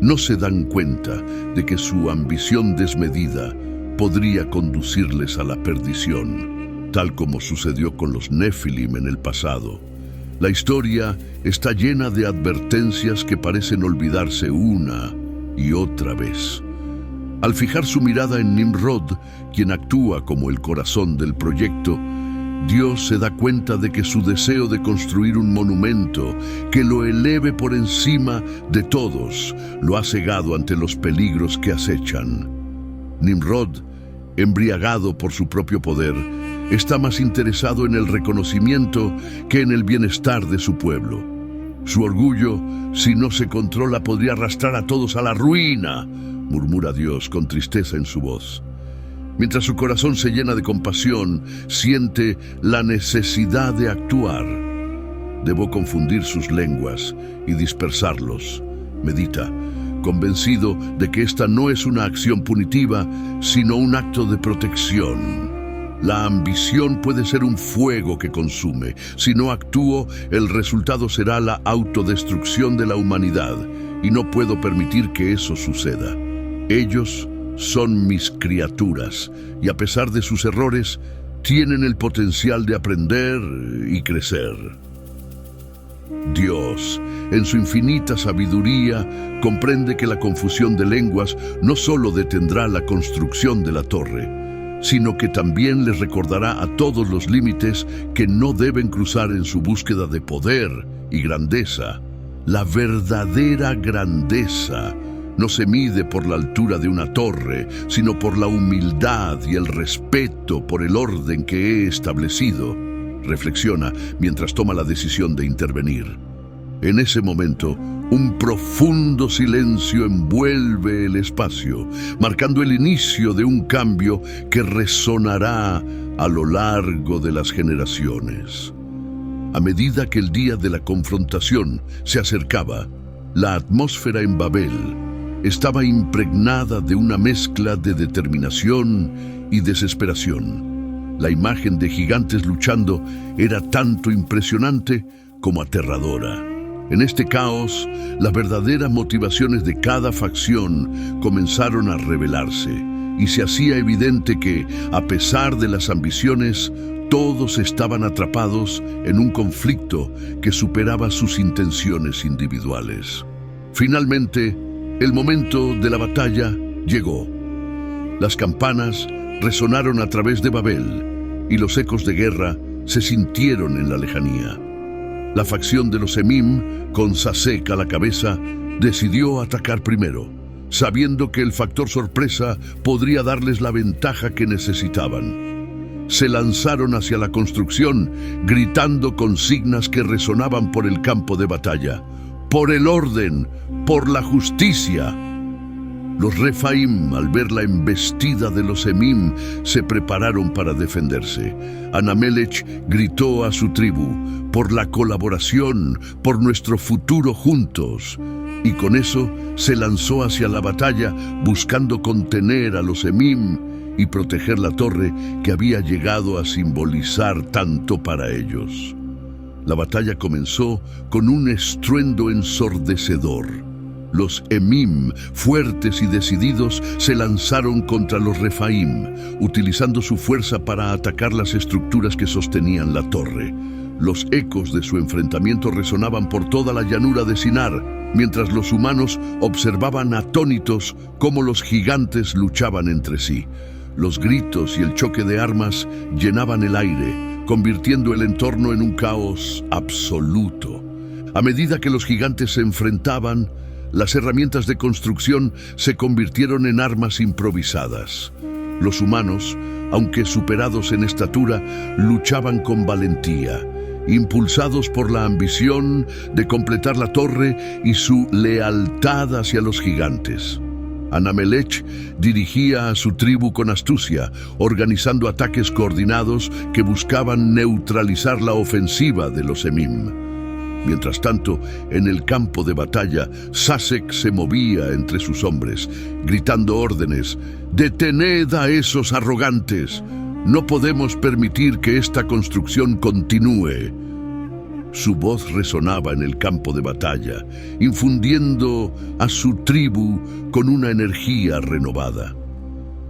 No se dan cuenta de que su ambición desmedida podría conducirles a la perdición, tal como sucedió con los Nefilim en el pasado. La historia está llena de advertencias que parecen olvidarse una y otra vez. Al fijar su mirada en Nimrod, quien actúa como el corazón del proyecto, Dios se da cuenta de que su deseo de construir un monumento que lo eleve por encima de todos lo ha cegado ante los peligros que acechan. Nimrod, embriagado por su propio poder, está más interesado en el reconocimiento que en el bienestar de su pueblo. Su orgullo, si no se controla, podría arrastrar a todos a la ruina, murmura Dios con tristeza en su voz. Mientras su corazón se llena de compasión, siente la necesidad de actuar. Debo confundir sus lenguas y dispersarlos, medita, convencido de que esta no es una acción punitiva, sino un acto de protección. La ambición puede ser un fuego que consume. Si no actúo, el resultado será la autodestrucción de la humanidad, y no puedo permitir que eso suceda. Ellos son mis criaturas, y a pesar de sus errores, tienen el potencial de aprender y crecer. Dios, en su infinita sabiduría, comprende que la confusión de lenguas no solo detendrá la construcción de la torre, sino que también les recordará a todos los límites que no deben cruzar en su búsqueda de poder y grandeza. La verdadera grandeza no se mide por la altura de una torre, sino por la humildad y el respeto por el orden que he establecido. Reflexiona mientras toma la decisión de intervenir. En ese momento, un profundo silencio envuelve el espacio, marcando el inicio de un cambio que resonará a lo largo de las generaciones. A medida que el día de la confrontación se acercaba, la atmósfera en Babel estaba impregnada de una mezcla de determinación y desesperación. La imagen de gigantes luchando era tanto impresionante como aterradora. En este caos, las verdaderas motivaciones de cada facción comenzaron a revelarse, y se hacía evidente que, a pesar de las ambiciones, todos estaban atrapados en un conflicto que superaba sus intenciones individuales. Finalmente, el momento de la batalla llegó. Las campanas resonaron a través de Babel, y los ecos de guerra se sintieron en la lejanía. La facción de los Emim, con Sasek a la cabeza, decidió atacar primero, sabiendo que el factor sorpresa podría darles la ventaja que necesitaban. Se lanzaron hacia la construcción, gritando consignas que resonaban por el campo de batalla. ¡Por el orden! ¡Por la justicia! Los Refaim, al ver la embestida de los Emim, se prepararon para defenderse. Anamelech gritó a su tribu: «Por la colaboración, por nuestro futuro juntos». Y con eso se lanzó hacia la batalla, buscando contener a los Emim y proteger la torre que había llegado a simbolizar tanto para ellos. La batalla comenzó con un estruendo ensordecedor. Los Emim, fuertes y decididos, se lanzaron contra los Refaim, utilizando su fuerza para atacar las estructuras que sostenían la torre. Los ecos de su enfrentamiento resonaban por toda la llanura de Sinar, mientras los humanos observaban atónitos cómo los gigantes luchaban entre sí. Los gritos y el choque de armas llenaban el aire, convirtiendo el entorno en un caos absoluto. A medida que los gigantes se enfrentaban, las herramientas de construcción se convirtieron en armas improvisadas. Los humanos, aunque superados en estatura, luchaban con valentía, impulsados por la ambición de completar la torre y su lealtad hacia los gigantes. Anamelech dirigía a su tribu con astucia, organizando ataques coordinados que buscaban neutralizar la ofensiva de los Emim. Mientras tanto, en el campo de batalla, Sasek se movía entre sus hombres, gritando órdenes: «¡Detened a esos arrogantes! No podemos permitir que esta construcción continúe». Su voz resonaba en el campo de batalla, infundiendo a su tribu con una energía renovada.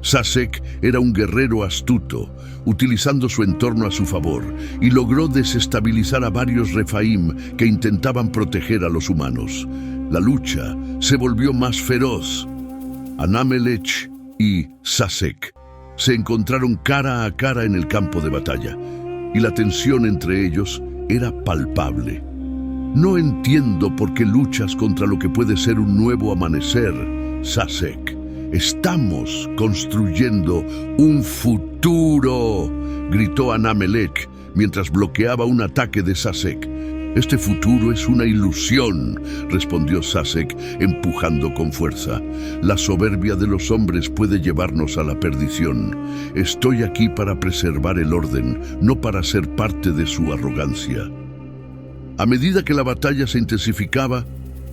Sasek era un guerrero astuto, utilizando su entorno a su favor, y logró desestabilizar a varios Refaim que intentaban proteger a los humanos. La lucha se volvió más feroz. Anamelech y Sasek se encontraron cara a cara en el campo de batalla, y la tensión entre ellos era palpable. «No entiendo por qué luchas contra lo que puede ser un nuevo amanecer, Sasek. Estamos construyendo un futuro», gritó Anamelech mientras bloqueaba un ataque de Sasek. «Este futuro es una ilusión», respondió Sasek, empujando con fuerza. «La soberbia de los hombres puede llevarnos a la perdición. Estoy aquí para preservar el orden, no para ser parte de su arrogancia». A medida que la batalla se intensificaba,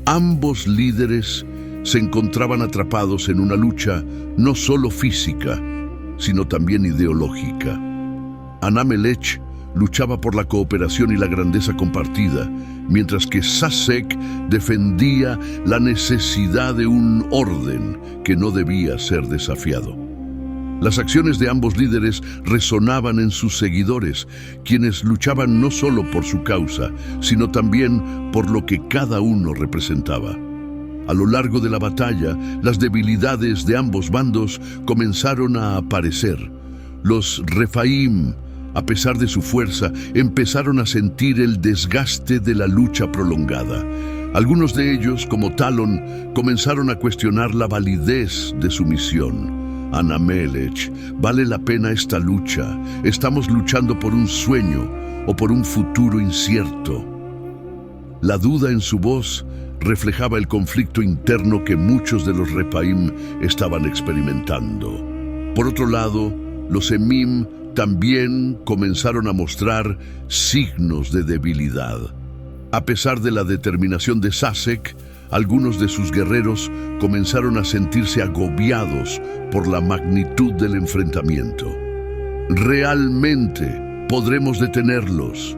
ambos líderes se encontraban atrapados en una lucha no solo física, sino también ideológica. Anamelech luchaba por la cooperación y la grandeza compartida, mientras que Sasek defendía la necesidad de un orden que no debía ser desafiado. Las acciones de ambos líderes resonaban en sus seguidores, quienes luchaban no solo por su causa, sino también por lo que cada uno representaba. A lo largo de la batalla, las debilidades de ambos bandos comenzaron a aparecer. Los Refaim, a pesar de su fuerza, empezaron a sentir el desgaste de la lucha prolongada. Algunos de ellos, como Talon, comenzaron a cuestionar la validez de su misión. «Anamelech, ¿vale la pena esta lucha? ¿Estamos luchando por un sueño o por un futuro incierto?» La duda en su voz reflejaba el conflicto interno que muchos de los Refaim estaban experimentando. Por otro lado, los Emim también comenzaron a mostrar signos de debilidad. A pesar de la determinación de Sasek, algunos de sus guerreros comenzaron a sentirse agobiados por la magnitud del enfrentamiento. «¿Realmente podremos detenerlos?»,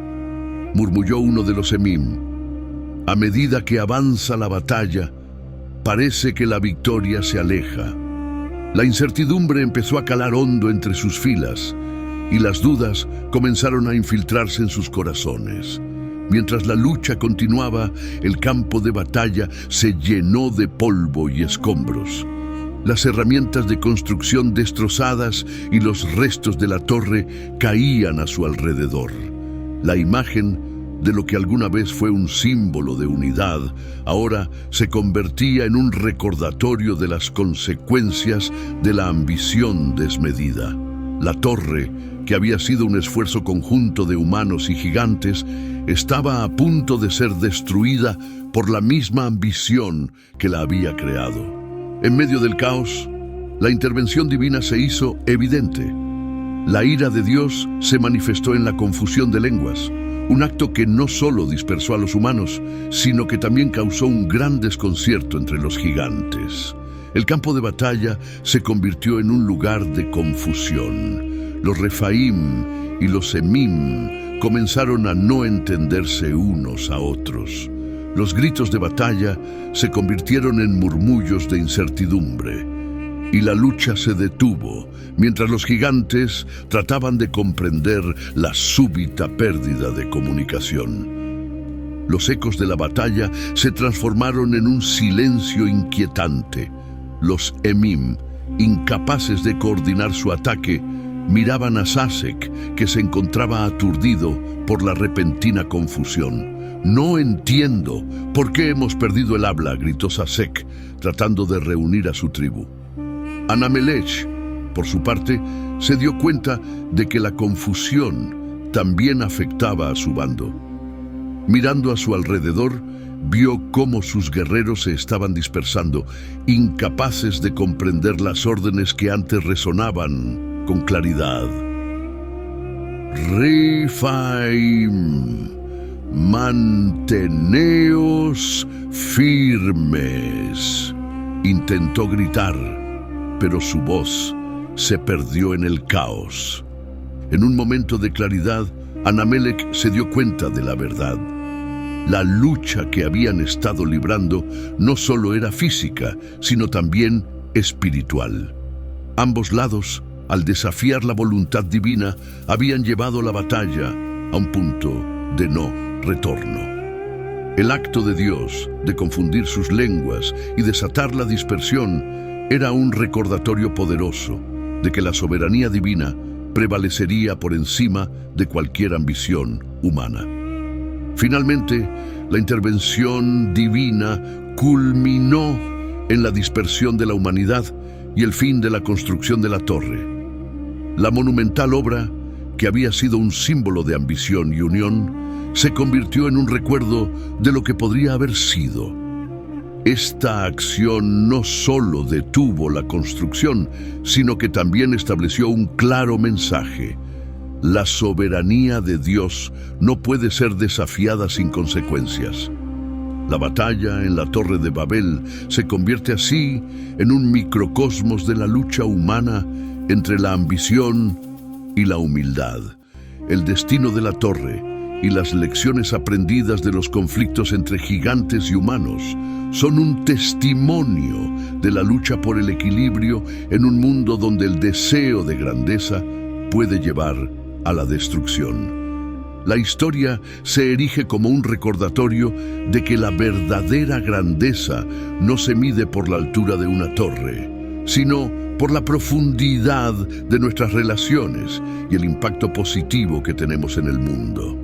murmulló uno de los Emim. «A medida que avanza la batalla, parece que la victoria se aleja». La incertidumbre empezó a calar hondo entre sus filas, y las dudas comenzaron a infiltrarse en sus corazones. Mientras la lucha continuaba, el campo de batalla se llenó de polvo y escombros. Las herramientas de construcción destrozadas y los restos de la torre caían a su alrededor. La imagen de lo que alguna vez fue un símbolo de unidad, ahora se convertía en un recordatorio de las consecuencias de la ambición desmedida. La torre, que había sido un esfuerzo conjunto de humanos y gigantes, estaba a punto de ser destruida por la misma ambición que la había creado. En medio del caos, la intervención divina se hizo evidente. La ira de Dios se manifestó en la confusión de lenguas, un acto que no solo dispersó a los humanos, sino que también causó un gran desconcierto entre los gigantes. El campo de batalla se convirtió en un lugar de confusión. Los Refaim y los Emim comenzaron a no entenderse unos a otros. Los gritos de batalla se convirtieron en murmullos de incertidumbre. Y la lucha se detuvo, mientras los gigantes trataban de comprender la súbita pérdida de comunicación. Los ecos de la batalla se transformaron en un silencio inquietante. Los Emim, incapaces de coordinar su ataque, miraban a Sasek, que se encontraba aturdido por la repentina confusión. «No entiendo por qué hemos perdido el habla», gritó Sasek, tratando de reunir a su tribu. Anamelech, por su parte, se dio cuenta de que la confusión también afectaba a su bando. Mirando a su alrededor, vio cómo sus guerreros se estaban dispersando, incapaces de comprender las órdenes que antes resonaban con claridad. «Refaim, manteneos firmes», intentó gritar, pero su voz se perdió en el caos. En un momento de claridad, Anamelech se dio cuenta de la verdad. La lucha que habían estado librando no solo era física, sino también espiritual. Ambos lados, al desafiar la voluntad divina, habían llevado la batalla a un punto de no retorno. El acto de Dios de confundir sus lenguas y desatar la dispersión era un recordatorio poderoso de que la soberanía divina prevalecería por encima de cualquier ambición humana. Finalmente, la intervención divina culminó en la dispersión de la humanidad y el fin de la construcción de la torre. La monumental obra, que había sido un símbolo de ambición y unión, se convirtió en un recuerdo de lo que podría haber sido. Esta acción no solo detuvo la construcción, sino que también estableció un claro mensaje. La soberanía de Dios no puede ser desafiada sin consecuencias. La batalla en la Torre de Babel se convierte así en un microcosmos de la lucha humana entre la ambición y la humildad. El destino de la torre y las lecciones aprendidas de los conflictos entre gigantes y humanos son un testimonio de la lucha por el equilibrio en un mundo donde el deseo de grandeza puede llevar a la destrucción. La historia se erige como un recordatorio de que la verdadera grandeza no se mide por la altura de una torre, sino por la profundidad de nuestras relaciones y el impacto positivo que tenemos en el mundo.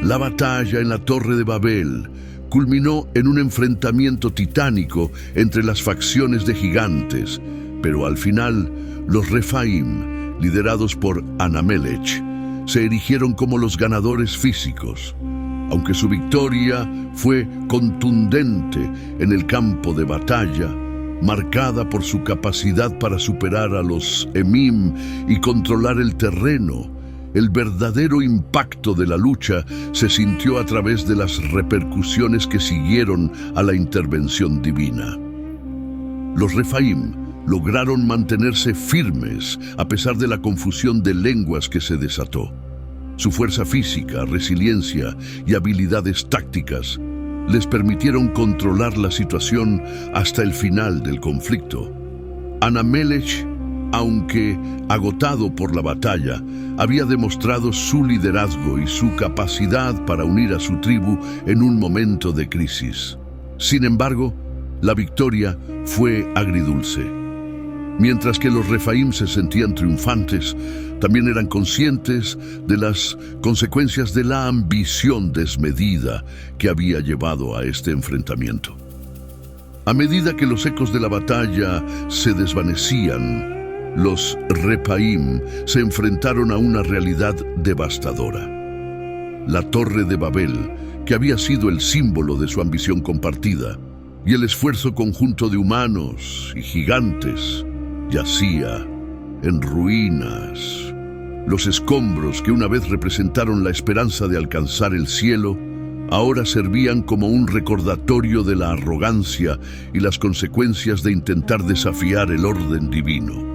La batalla en la Torre de Babel culminó en un enfrentamiento titánico entre las facciones de gigantes, pero al final los Refaim, liderados por Anamelech, se erigieron como los ganadores físicos. Aunque su victoria fue contundente en el campo de batalla, marcada por su capacidad para superar a los Emim y controlar el terreno, el verdadero impacto de la lucha se sintió a través de las repercusiones que siguieron a la intervención divina. Los Refaim lograron mantenerse firmes a pesar de la confusión de lenguas que se desató. Su fuerza física, resiliencia y habilidades tácticas les permitieron controlar la situación hasta el final del conflicto. Anamelech, aunque agotado por la batalla, había demostrado su liderazgo y su capacidad para unir a su tribu en un momento de crisis. Sin embargo, la victoria fue agridulce. Mientras que los Refaim se sentían triunfantes, también eran conscientes de las consecuencias de la ambición desmedida que había llevado a este enfrentamiento. A medida que los ecos de la batalla se desvanecían, los Refaim se enfrentaron a una realidad devastadora. La Torre de Babel, que había sido el símbolo de su ambición compartida, y el esfuerzo conjunto de humanos y gigantes, yacía en ruinas. Los escombros que una vez representaron la esperanza de alcanzar el cielo, ahora servían como un recordatorio de la arrogancia y las consecuencias de intentar desafiar el orden divino.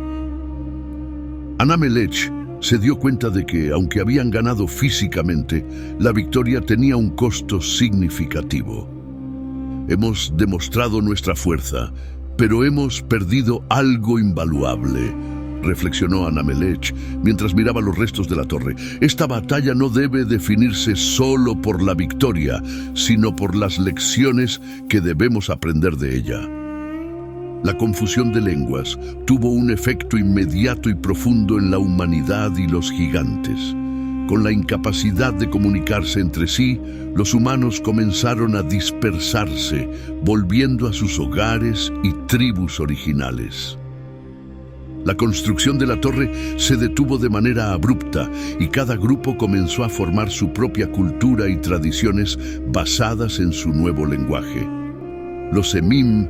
Anamelech se dio cuenta de que, aunque habían ganado físicamente, la victoria tenía un costo significativo. Hemos demostrado nuestra fuerza, pero hemos perdido algo invaluable, reflexionó Anamelech mientras miraba los restos de la torre. Esta batalla no debe definirse solo por la victoria, sino por las lecciones que debemos aprender de ella. La confusión de lenguas tuvo un efecto inmediato y profundo en la humanidad y los gigantes. Con la incapacidad de comunicarse entre sí, los humanos comenzaron a dispersarse, volviendo a sus hogares y tribus originales. La construcción de la torre se detuvo de manera abrupta y cada grupo comenzó a formar su propia cultura y tradiciones basadas en su nuevo lenguaje. Los Emim,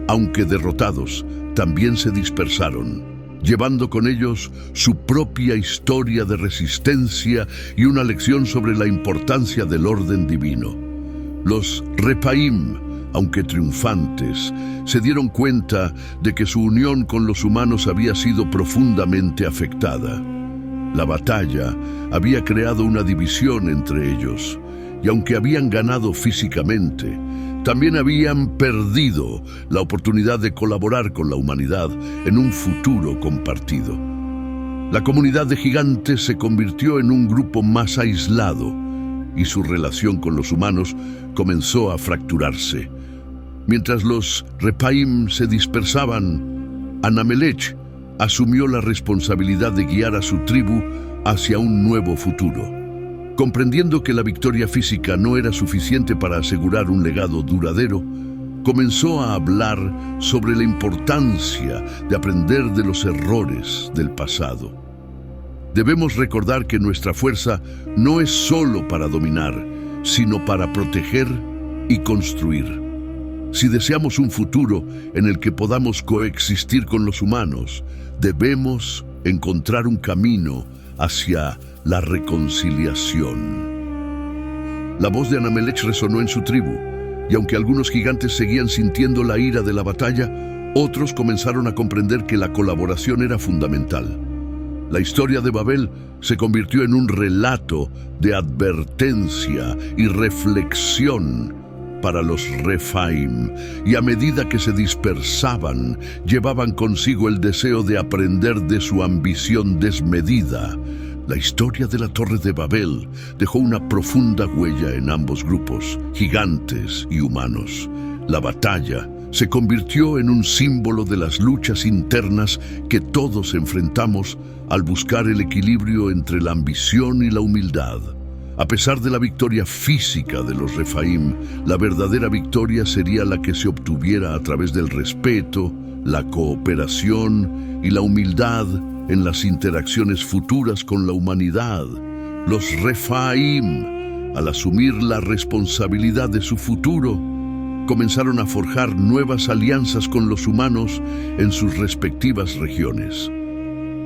aunque derrotados, también se dispersaron, llevando con ellos su propia historia de resistencia y una lección sobre la importancia del orden divino. Los Refaim, aunque triunfantes, se dieron cuenta de que su unión con los humanos había sido profundamente afectada. La batalla había creado una división entre ellos, y aunque habían ganado físicamente, también habían perdido la oportunidad de colaborar con la humanidad en un futuro compartido. La comunidad de gigantes se convirtió en un grupo más aislado y su relación con los humanos comenzó a fracturarse. Mientras los Refaim se dispersaban, Anamelech asumió la responsabilidad de guiar a su tribu hacia un nuevo futuro. Comprendiendo que la victoria física no era suficiente para asegurar un legado duradero, comenzó a hablar sobre la importancia de aprender de los errores del pasado. Debemos recordar que nuestra fuerza no es solo para dominar, sino para proteger y construir. Si deseamos un futuro en el que podamos coexistir con los humanos, debemos encontrar un camino hacia la reconciliación. La voz de Anamelech resonó en su tribu, y aunque algunos gigantes seguían sintiendo la ira de la batalla, otros comenzaron a comprender que la colaboración era fundamental. La historia de Babel se convirtió en un relato de advertencia y reflexión para los Refaim, y a medida que se dispersaban, llevaban consigo el deseo de aprender de su ambición desmedida. La historia de la Torre de Babel dejó una profunda huella en ambos grupos, gigantes y humanos. La batalla se convirtió en un símbolo de las luchas internas que todos enfrentamos al buscar el equilibrio entre la ambición y la humildad. A pesar de la victoria física de los Refaim, la verdadera victoria sería la que se obtuviera a través del respeto, la cooperación y la humildad en las interacciones futuras con la humanidad. Los Refaim, al asumir la responsabilidad de su futuro, comenzaron a forjar nuevas alianzas con los humanos en sus respectivas regiones.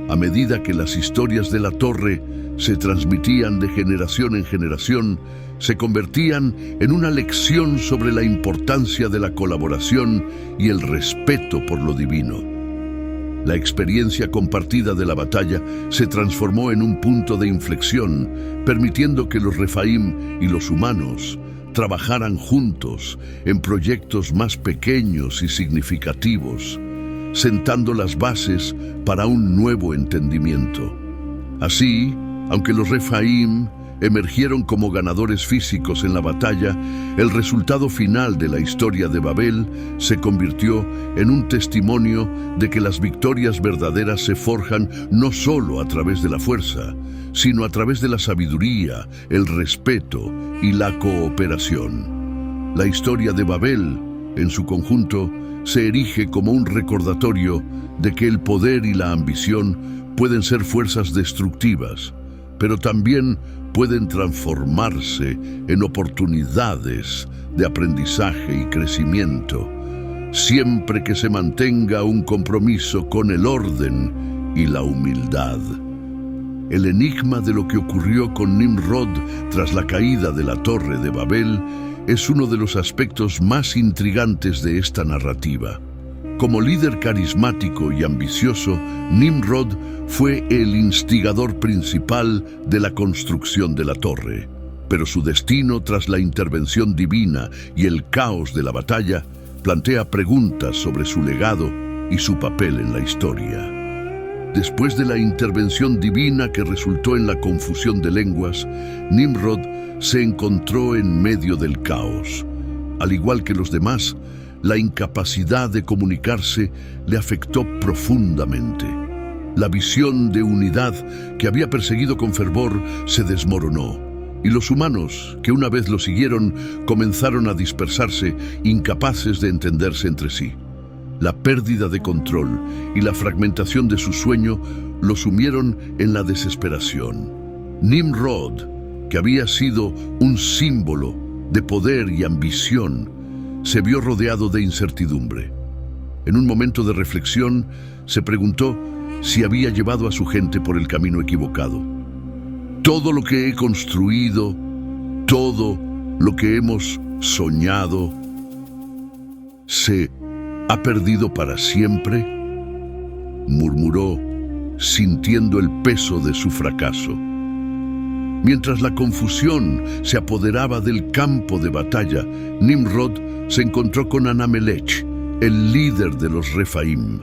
A medida que las historias de la torre se transmitían de generación en generación, se convertían en una lección sobre la importancia de la colaboración y el respeto por lo divino. La experiencia compartida de la batalla se transformó en un punto de inflexión, permitiendo que los Refaim y los humanos trabajaran juntos en proyectos más pequeños y significativos, sentando las bases para un nuevo entendimiento. Así, aunque los Refaim emergieron como ganadores físicos en la batalla, el resultado final de la historia de Babel se convirtió en un testimonio de que las victorias verdaderas se forjan no solo a través de la fuerza, sino a través de la sabiduría, el respeto y la cooperación. La historia de Babel, en su conjunto, se erige como un recordatorio de que el poder y la ambición pueden ser fuerzas destructivas, pero también pueden transformarse en oportunidades de aprendizaje y crecimiento, siempre que se mantenga un compromiso con el orden y la humildad. El enigma de lo que ocurrió con Nimrod tras la caída de la Torre de Babel es uno de los aspectos más intrigantes de esta narrativa. Como líder carismático y ambicioso, Nimrod fue el instigador principal de la construcción de la torre. Pero su destino tras la intervención divina y el caos de la batalla plantea preguntas sobre su legado y su papel en la historia. Después de la intervención divina que resultó en la confusión de lenguas, Nimrod se encontró en medio del caos. Al igual que los demás, la incapacidad de comunicarse le afectó profundamente. La visión de unidad que había perseguido con fervor se desmoronó, y los humanos que una vez lo siguieron comenzaron a dispersarse, incapaces de entenderse entre sí. La pérdida de control y la fragmentación de su sueño lo sumieron en la desesperación. Nimrod, que había sido un símbolo de poder y ambición, se vio rodeado de incertidumbre. En un momento de reflexión, se preguntó si había llevado a su gente por el camino equivocado. Todo lo que he construido, todo lo que hemos soñado, ¿se ha perdido para siempre?, murmuró, sintiendo el peso de su fracaso. Mientras la confusión se apoderaba del campo de batalla, Nimrod se encontró con Anamelech, el líder de los Refaim.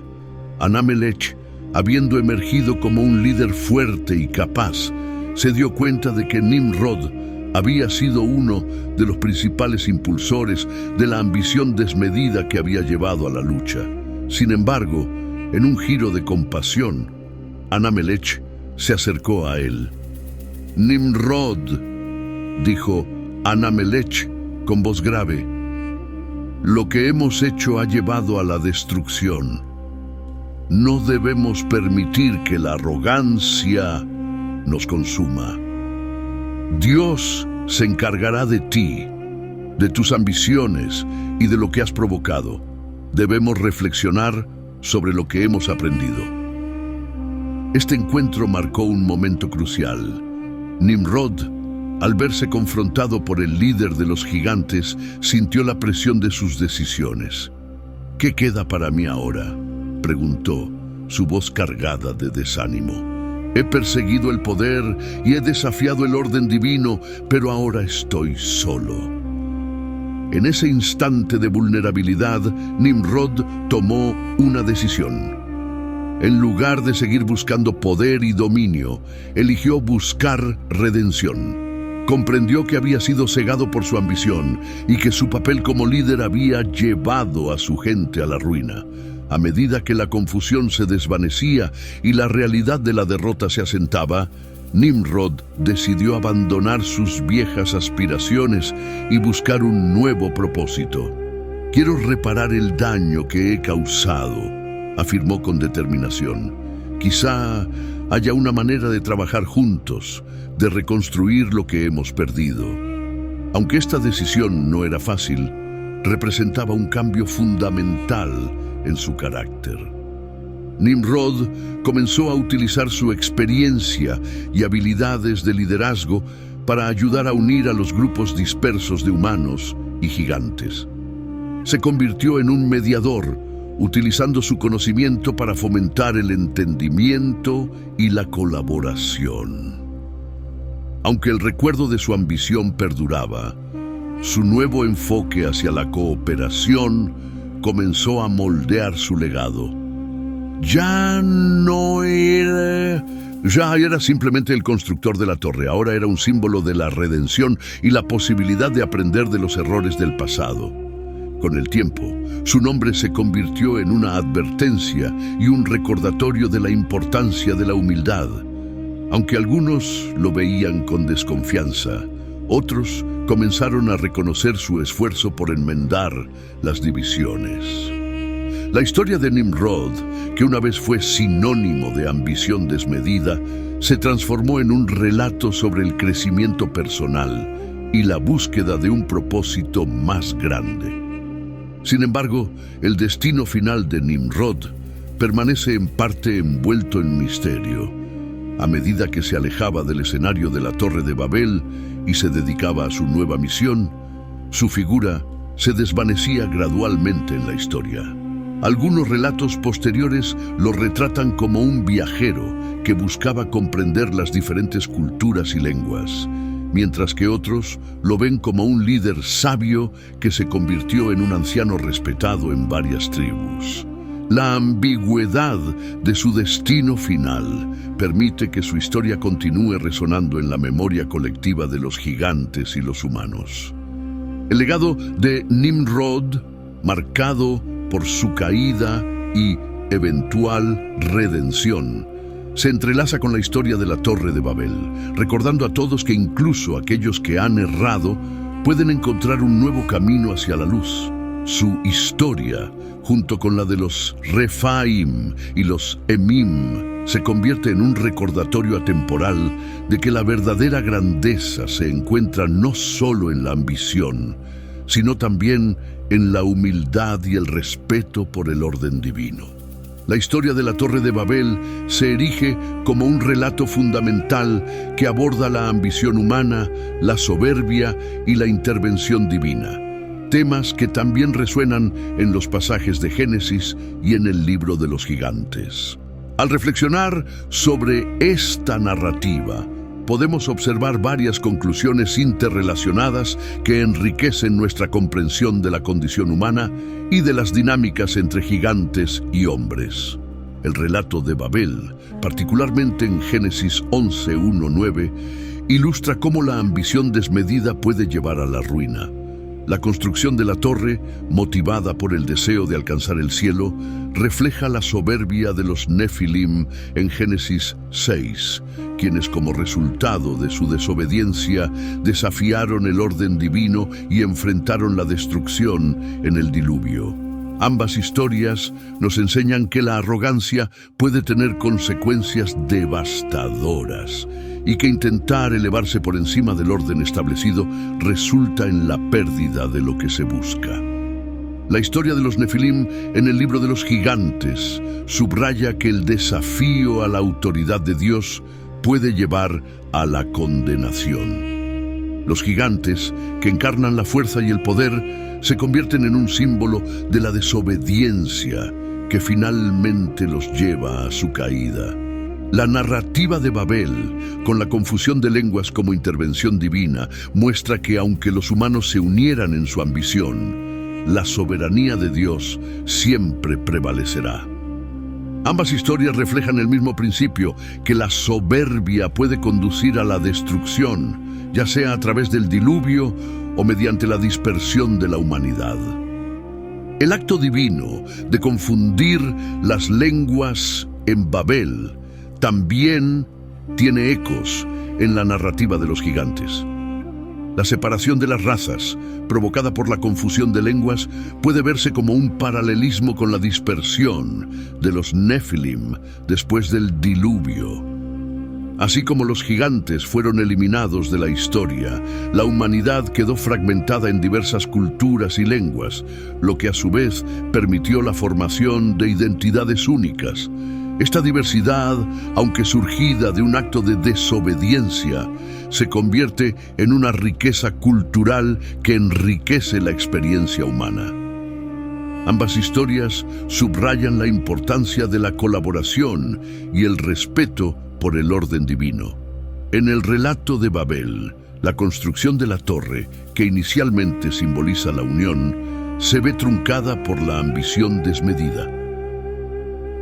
Anamelech, habiendo emergido como un líder fuerte y capaz, se dio cuenta de que Nimrod había sido uno de los principales impulsores de la ambición desmedida que había llevado a la lucha. Sin embargo, en un giro de compasión, Anamelech se acercó a él. «Nimrod», dijo Anamelech con voz grave, «lo que hemos hecho ha llevado a la destrucción. No debemos permitir que la arrogancia nos consuma. Dios se encargará de ti, de tus ambiciones y de lo que has provocado. Debemos reflexionar sobre lo que hemos aprendido». Este encuentro marcó un momento crucial. Nimrod, al verse confrontado por el líder de los gigantes, sintió la presión de sus decisiones. «¿Qué queda para mí ahora?», preguntó, su voz cargada de desánimo. «He perseguido el poder y he desafiado el orden divino, pero ahora estoy solo». En ese instante de vulnerabilidad, Nimrod tomó una decisión. En lugar de seguir buscando poder y dominio, eligió buscar redención. Comprendió que había sido cegado por su ambición y que su papel como líder había llevado a su gente a la ruina. A medida que la confusión se desvanecía y la realidad de la derrota se asentaba, Nimrod decidió abandonar sus viejas aspiraciones y buscar un nuevo propósito. «Quiero reparar el daño que he causado», afirmó con determinación. «Quizá haya una manera de trabajar juntos, de reconstruir lo que hemos perdido». Aunque esta decisión no era fácil, representaba un cambio fundamental en su carácter. Nimrod comenzó a utilizar su experiencia y habilidades de liderazgo para ayudar a unir a los grupos dispersos de humanos y gigantes. Se convirtió en un mediador, utilizando su conocimiento para fomentar el entendimiento y la colaboración. Aunque el recuerdo de su ambición perduraba, su nuevo enfoque hacia la cooperación comenzó a moldear su legado. Ya no era Ya era simplemente el constructor de la torre, ahora era un símbolo de la redención y la posibilidad de aprender de los errores del pasado. Con el tiempo, su nombre se convirtió en una advertencia y un recordatorio de la importancia de la humildad. Aunque algunos lo veían con desconfianza, otros comenzaron a reconocer su esfuerzo por enmendar las divisiones. La historia de Nimrod, que una vez fue sinónimo de ambición desmedida, se transformó en un relato sobre el crecimiento personal y la búsqueda de un propósito más grande. Sin embargo, el destino final de Nimrod permanece en parte envuelto en misterio. A medida que se alejaba del escenario de la Torre de Babel y se dedicaba a su nueva misión, su figura se desvanecía gradualmente en la historia. Algunos relatos posteriores lo retratan como un viajero que buscaba comprender las diferentes culturas y lenguas, mientras que otros lo ven como un líder sabio que se convirtió en un anciano respetado en varias tribus. La ambigüedad de su destino final permite que su historia continúe resonando en la memoria colectiva de los gigantes y los humanos. El legado de Nimrod, marcado por su caída y eventual redención, se entrelaza con la historia de la Torre de Babel, recordando a todos que incluso aquellos que han errado pueden encontrar un nuevo camino hacia la luz. Su historia, junto con la de los Refaim y los Emim, se convierte en un recordatorio atemporal de que la verdadera grandeza se encuentra no solo en la ambición, sino también en la humildad y el respeto por el orden divino. La historia de la Torre de Babel se erige como un relato fundamental que aborda la ambición humana, la soberbia y la intervención divina, temas que también resuenan en los pasajes de Génesis y en el libro de los gigantes. Al reflexionar sobre esta narrativa, podemos observar varias conclusiones interrelacionadas que enriquecen nuestra comprensión de la condición humana y de las dinámicas entre gigantes y hombres. El relato de Babel, particularmente en Génesis 11:1-9, ilustra cómo la ambición desmedida puede llevar a la ruina. La construcción de la torre, motivada por el deseo de alcanzar el cielo, refleja la soberbia de los Nefilim en Génesis 6, quienes como resultado de su desobediencia desafiaron el orden divino y enfrentaron la destrucción en el diluvio. Ambas historias nos enseñan que la arrogancia puede tener consecuencias devastadoras y que intentar elevarse por encima del orden establecido resulta en la pérdida de lo que se busca. La historia de los Nefilim en el libro de los gigantes subraya que el desafío a la autoridad de Dios puede llevar a la condenación. Los gigantes, que encarnan la fuerza y el poder, se convierten en un símbolo de la desobediencia que finalmente los lleva a su caída. La narrativa de Babel, con la confusión de lenguas como intervención divina, muestra que aunque los humanos se unieran en su ambición, la soberanía de Dios siempre prevalecerá. Ambas historias reflejan el mismo principio, que la soberbia puede conducir a la destrucción, ya sea a través del diluvio o mediante la dispersión de la humanidad. El acto divino de confundir las lenguas en Babel también tiene ecos en la narrativa de los gigantes. La separación de las razas, provocada por la confusión de lenguas, puede verse como un paralelismo con la dispersión de los Nefilim después del diluvio. Así como los gigantes fueron eliminados de la historia, la humanidad quedó fragmentada en diversas culturas y lenguas, lo que a su vez permitió la formación de identidades únicas. Esta diversidad, aunque surgida de un acto de desobediencia, se convierte en una riqueza cultural que enriquece la experiencia humana. Ambas historias subrayan la importancia de la colaboración y el respeto por el orden divino. En el relato de Babel, la construcción de la torre, que inicialmente simboliza la unión, se ve truncada por la ambición desmedida.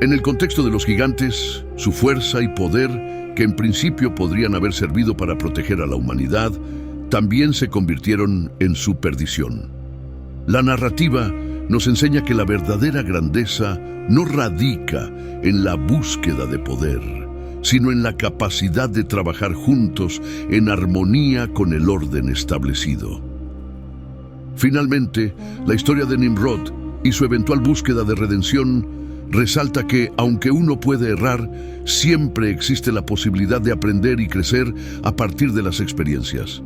En el contexto de los gigantes, su fuerza y poder, que en principio podrían haber servido para proteger a la humanidad, también se convirtieron en su perdición. La narrativa nos enseña que la verdadera grandeza no radica en la búsqueda de poder, sino en la capacidad de trabajar juntos en armonía con el orden establecido. Finalmente, la historia de Nimrod y su eventual búsqueda de redención resalta que, aunque uno puede errar, siempre existe la posibilidad de aprender y crecer a partir de las experiencias.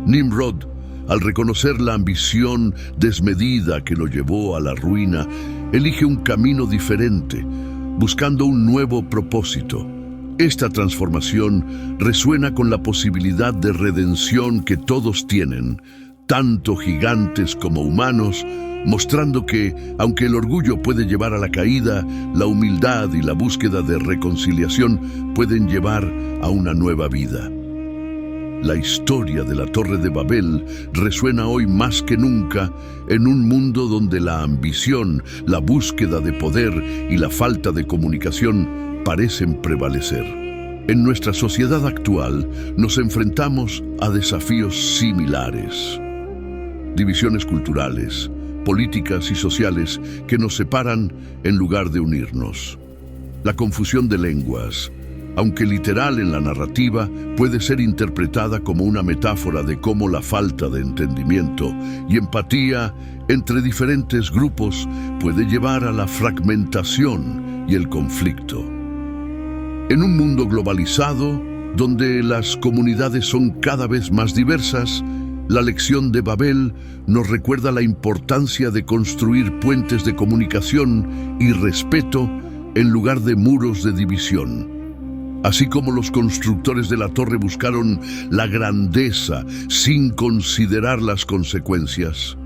Nimrod, al reconocer la ambición desmedida que lo llevó a la ruina, elige un camino diferente, buscando un nuevo propósito. Esta transformación resuena con la posibilidad de redención que todos tienen, tanto gigantes como humanos, mostrando que, aunque el orgullo puede llevar a la caída, la humildad y la búsqueda de reconciliación pueden llevar a una nueva vida. La historia de la Torre de Babel resuena hoy más que nunca en un mundo donde la ambición, la búsqueda de poder y la falta de comunicación parecen prevalecer. En nuestra sociedad actual nos enfrentamos a desafíos similares. Divisiones culturales, políticas y sociales que nos separan en lugar de unirnos. La confusión de lenguas, aunque literal en la narrativa, puede ser interpretada como una metáfora de cómo la falta de entendimiento y empatía entre diferentes grupos puede llevar a la fragmentación y el conflicto. En un mundo globalizado, donde las comunidades son cada vez más diversas, la lección de Babel nos recuerda la importancia de construir puentes de comunicación y respeto en lugar de muros de división. Así como los constructores de la torre buscaron la grandeza sin considerar las consecuencias,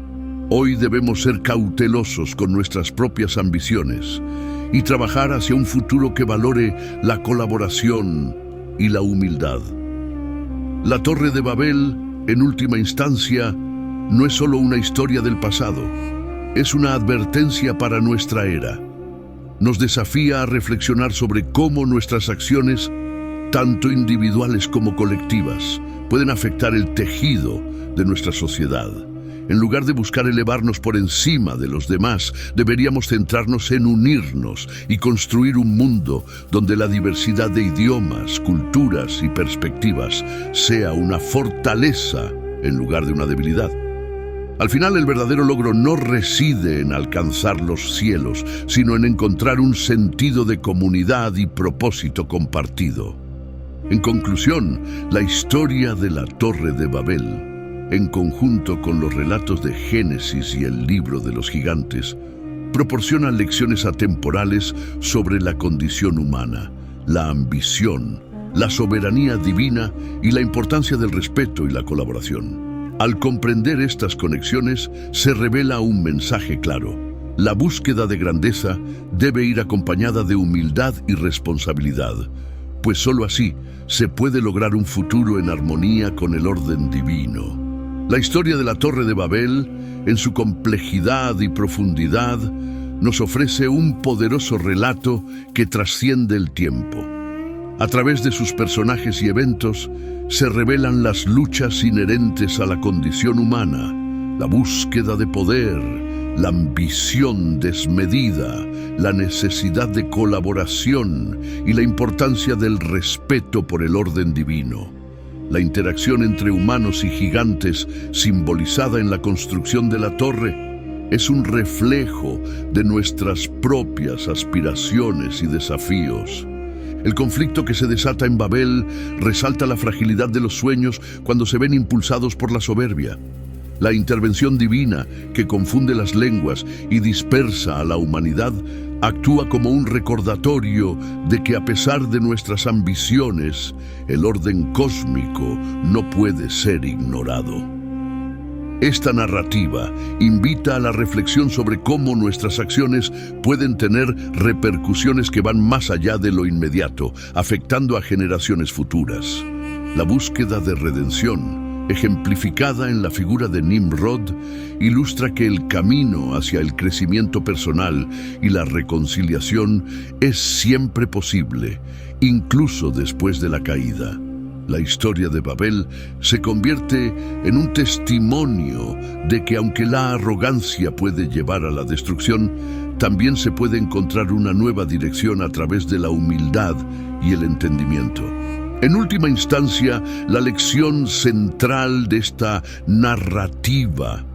hoy debemos ser cautelosos con nuestras propias ambiciones y trabajar hacia un futuro que valore la colaboración y la humildad. La Torre de Babel, en última instancia, no es solo una historia del pasado, es una advertencia para nuestra era. Nos desafía a reflexionar sobre cómo nuestras acciones, tanto individuales como colectivas, pueden afectar el tejido de nuestra sociedad. En lugar de buscar elevarnos por encima de los demás, deberíamos centrarnos en unirnos y construir un mundo donde la diversidad de idiomas, culturas y perspectivas sea una fortaleza en lugar de una debilidad. Al final, el verdadero logro no reside en alcanzar los cielos, sino en encontrar un sentido de comunidad y propósito compartido. En conclusión, la historia de la Torre de Babel, en conjunto con los relatos de Génesis y el libro de los gigantes, proporcionan lecciones atemporales sobre la condición humana, la ambición, la soberanía divina y la importancia del respeto y la colaboración. Al comprender estas conexiones, se revela un mensaje claro. La búsqueda de grandeza debe ir acompañada de humildad y responsabilidad, pues sólo así se puede lograr un futuro en armonía con el orden divino. La historia de la Torre de Babel, en su complejidad y profundidad, nos ofrece un poderoso relato que trasciende el tiempo. A través de sus personajes y eventos, se revelan las luchas inherentes a la condición humana, la búsqueda de poder, la ambición desmedida, la necesidad de colaboración y la importancia del respeto por el orden divino. La interacción entre humanos y gigantes, simbolizada en la construcción de la torre, es un reflejo de nuestras propias aspiraciones y desafíos. El conflicto que se desata en Babel resalta la fragilidad de los sueños cuando se ven impulsados por la soberbia. La intervención divina, que confunde las lenguas y dispersa a la humanidad, actúa como un recordatorio de que a pesar de nuestras ambiciones, el orden cósmico no puede ser ignorado. Esta narrativa invita a la reflexión sobre cómo nuestras acciones pueden tener repercusiones que van más allá de lo inmediato, afectando a generaciones futuras. La búsqueda de redención, ejemplificada en la figura de Nimrod, ilustra que el camino hacia el crecimiento personal y la reconciliación es siempre posible, incluso después de la caída. La historia de Babel se convierte en un testimonio de que aunque la arrogancia puede llevar a la destrucción, también se puede encontrar una nueva dirección a través de la humildad y el entendimiento. En última instancia, la lección central de esta narrativa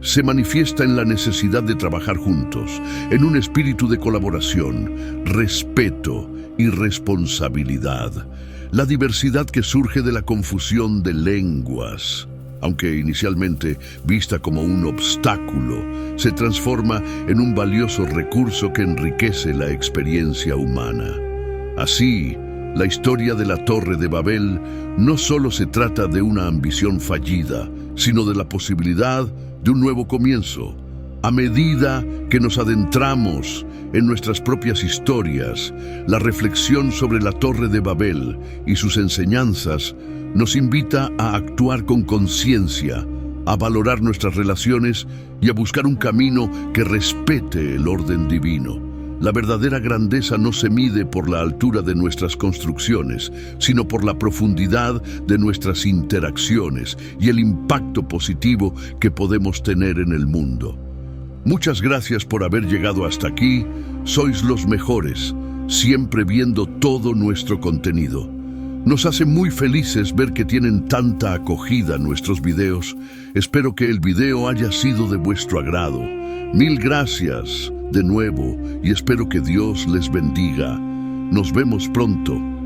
se manifiesta en la necesidad de trabajar juntos, en un espíritu de colaboración, respeto y responsabilidad. La diversidad que surge de la confusión de lenguas, aunque inicialmente vista como un obstáculo, se transforma en un valioso recurso que enriquece la experiencia humana. Así, la historia de la Torre de Babel no solo se trata de una ambición fallida, sino de la posibilidad de un nuevo comienzo. A medida que nos adentramos en nuestras propias historias, la reflexión sobre la Torre de Babel y sus enseñanzas nos invita a actuar con conciencia, a valorar nuestras relaciones y a buscar un camino que respete el orden divino. La verdadera grandeza no se mide por la altura de nuestras construcciones, sino por la profundidad de nuestras interacciones y el impacto positivo que podemos tener en el mundo. Muchas gracias por haber llegado hasta aquí. Sois los mejores, siempre viendo todo nuestro contenido. Nos hace muy felices ver que tienen tanta acogida nuestros videos. Espero que el video haya sido de vuestro agrado. Mil gracias de nuevo y espero que Dios les bendiga. Nos vemos pronto.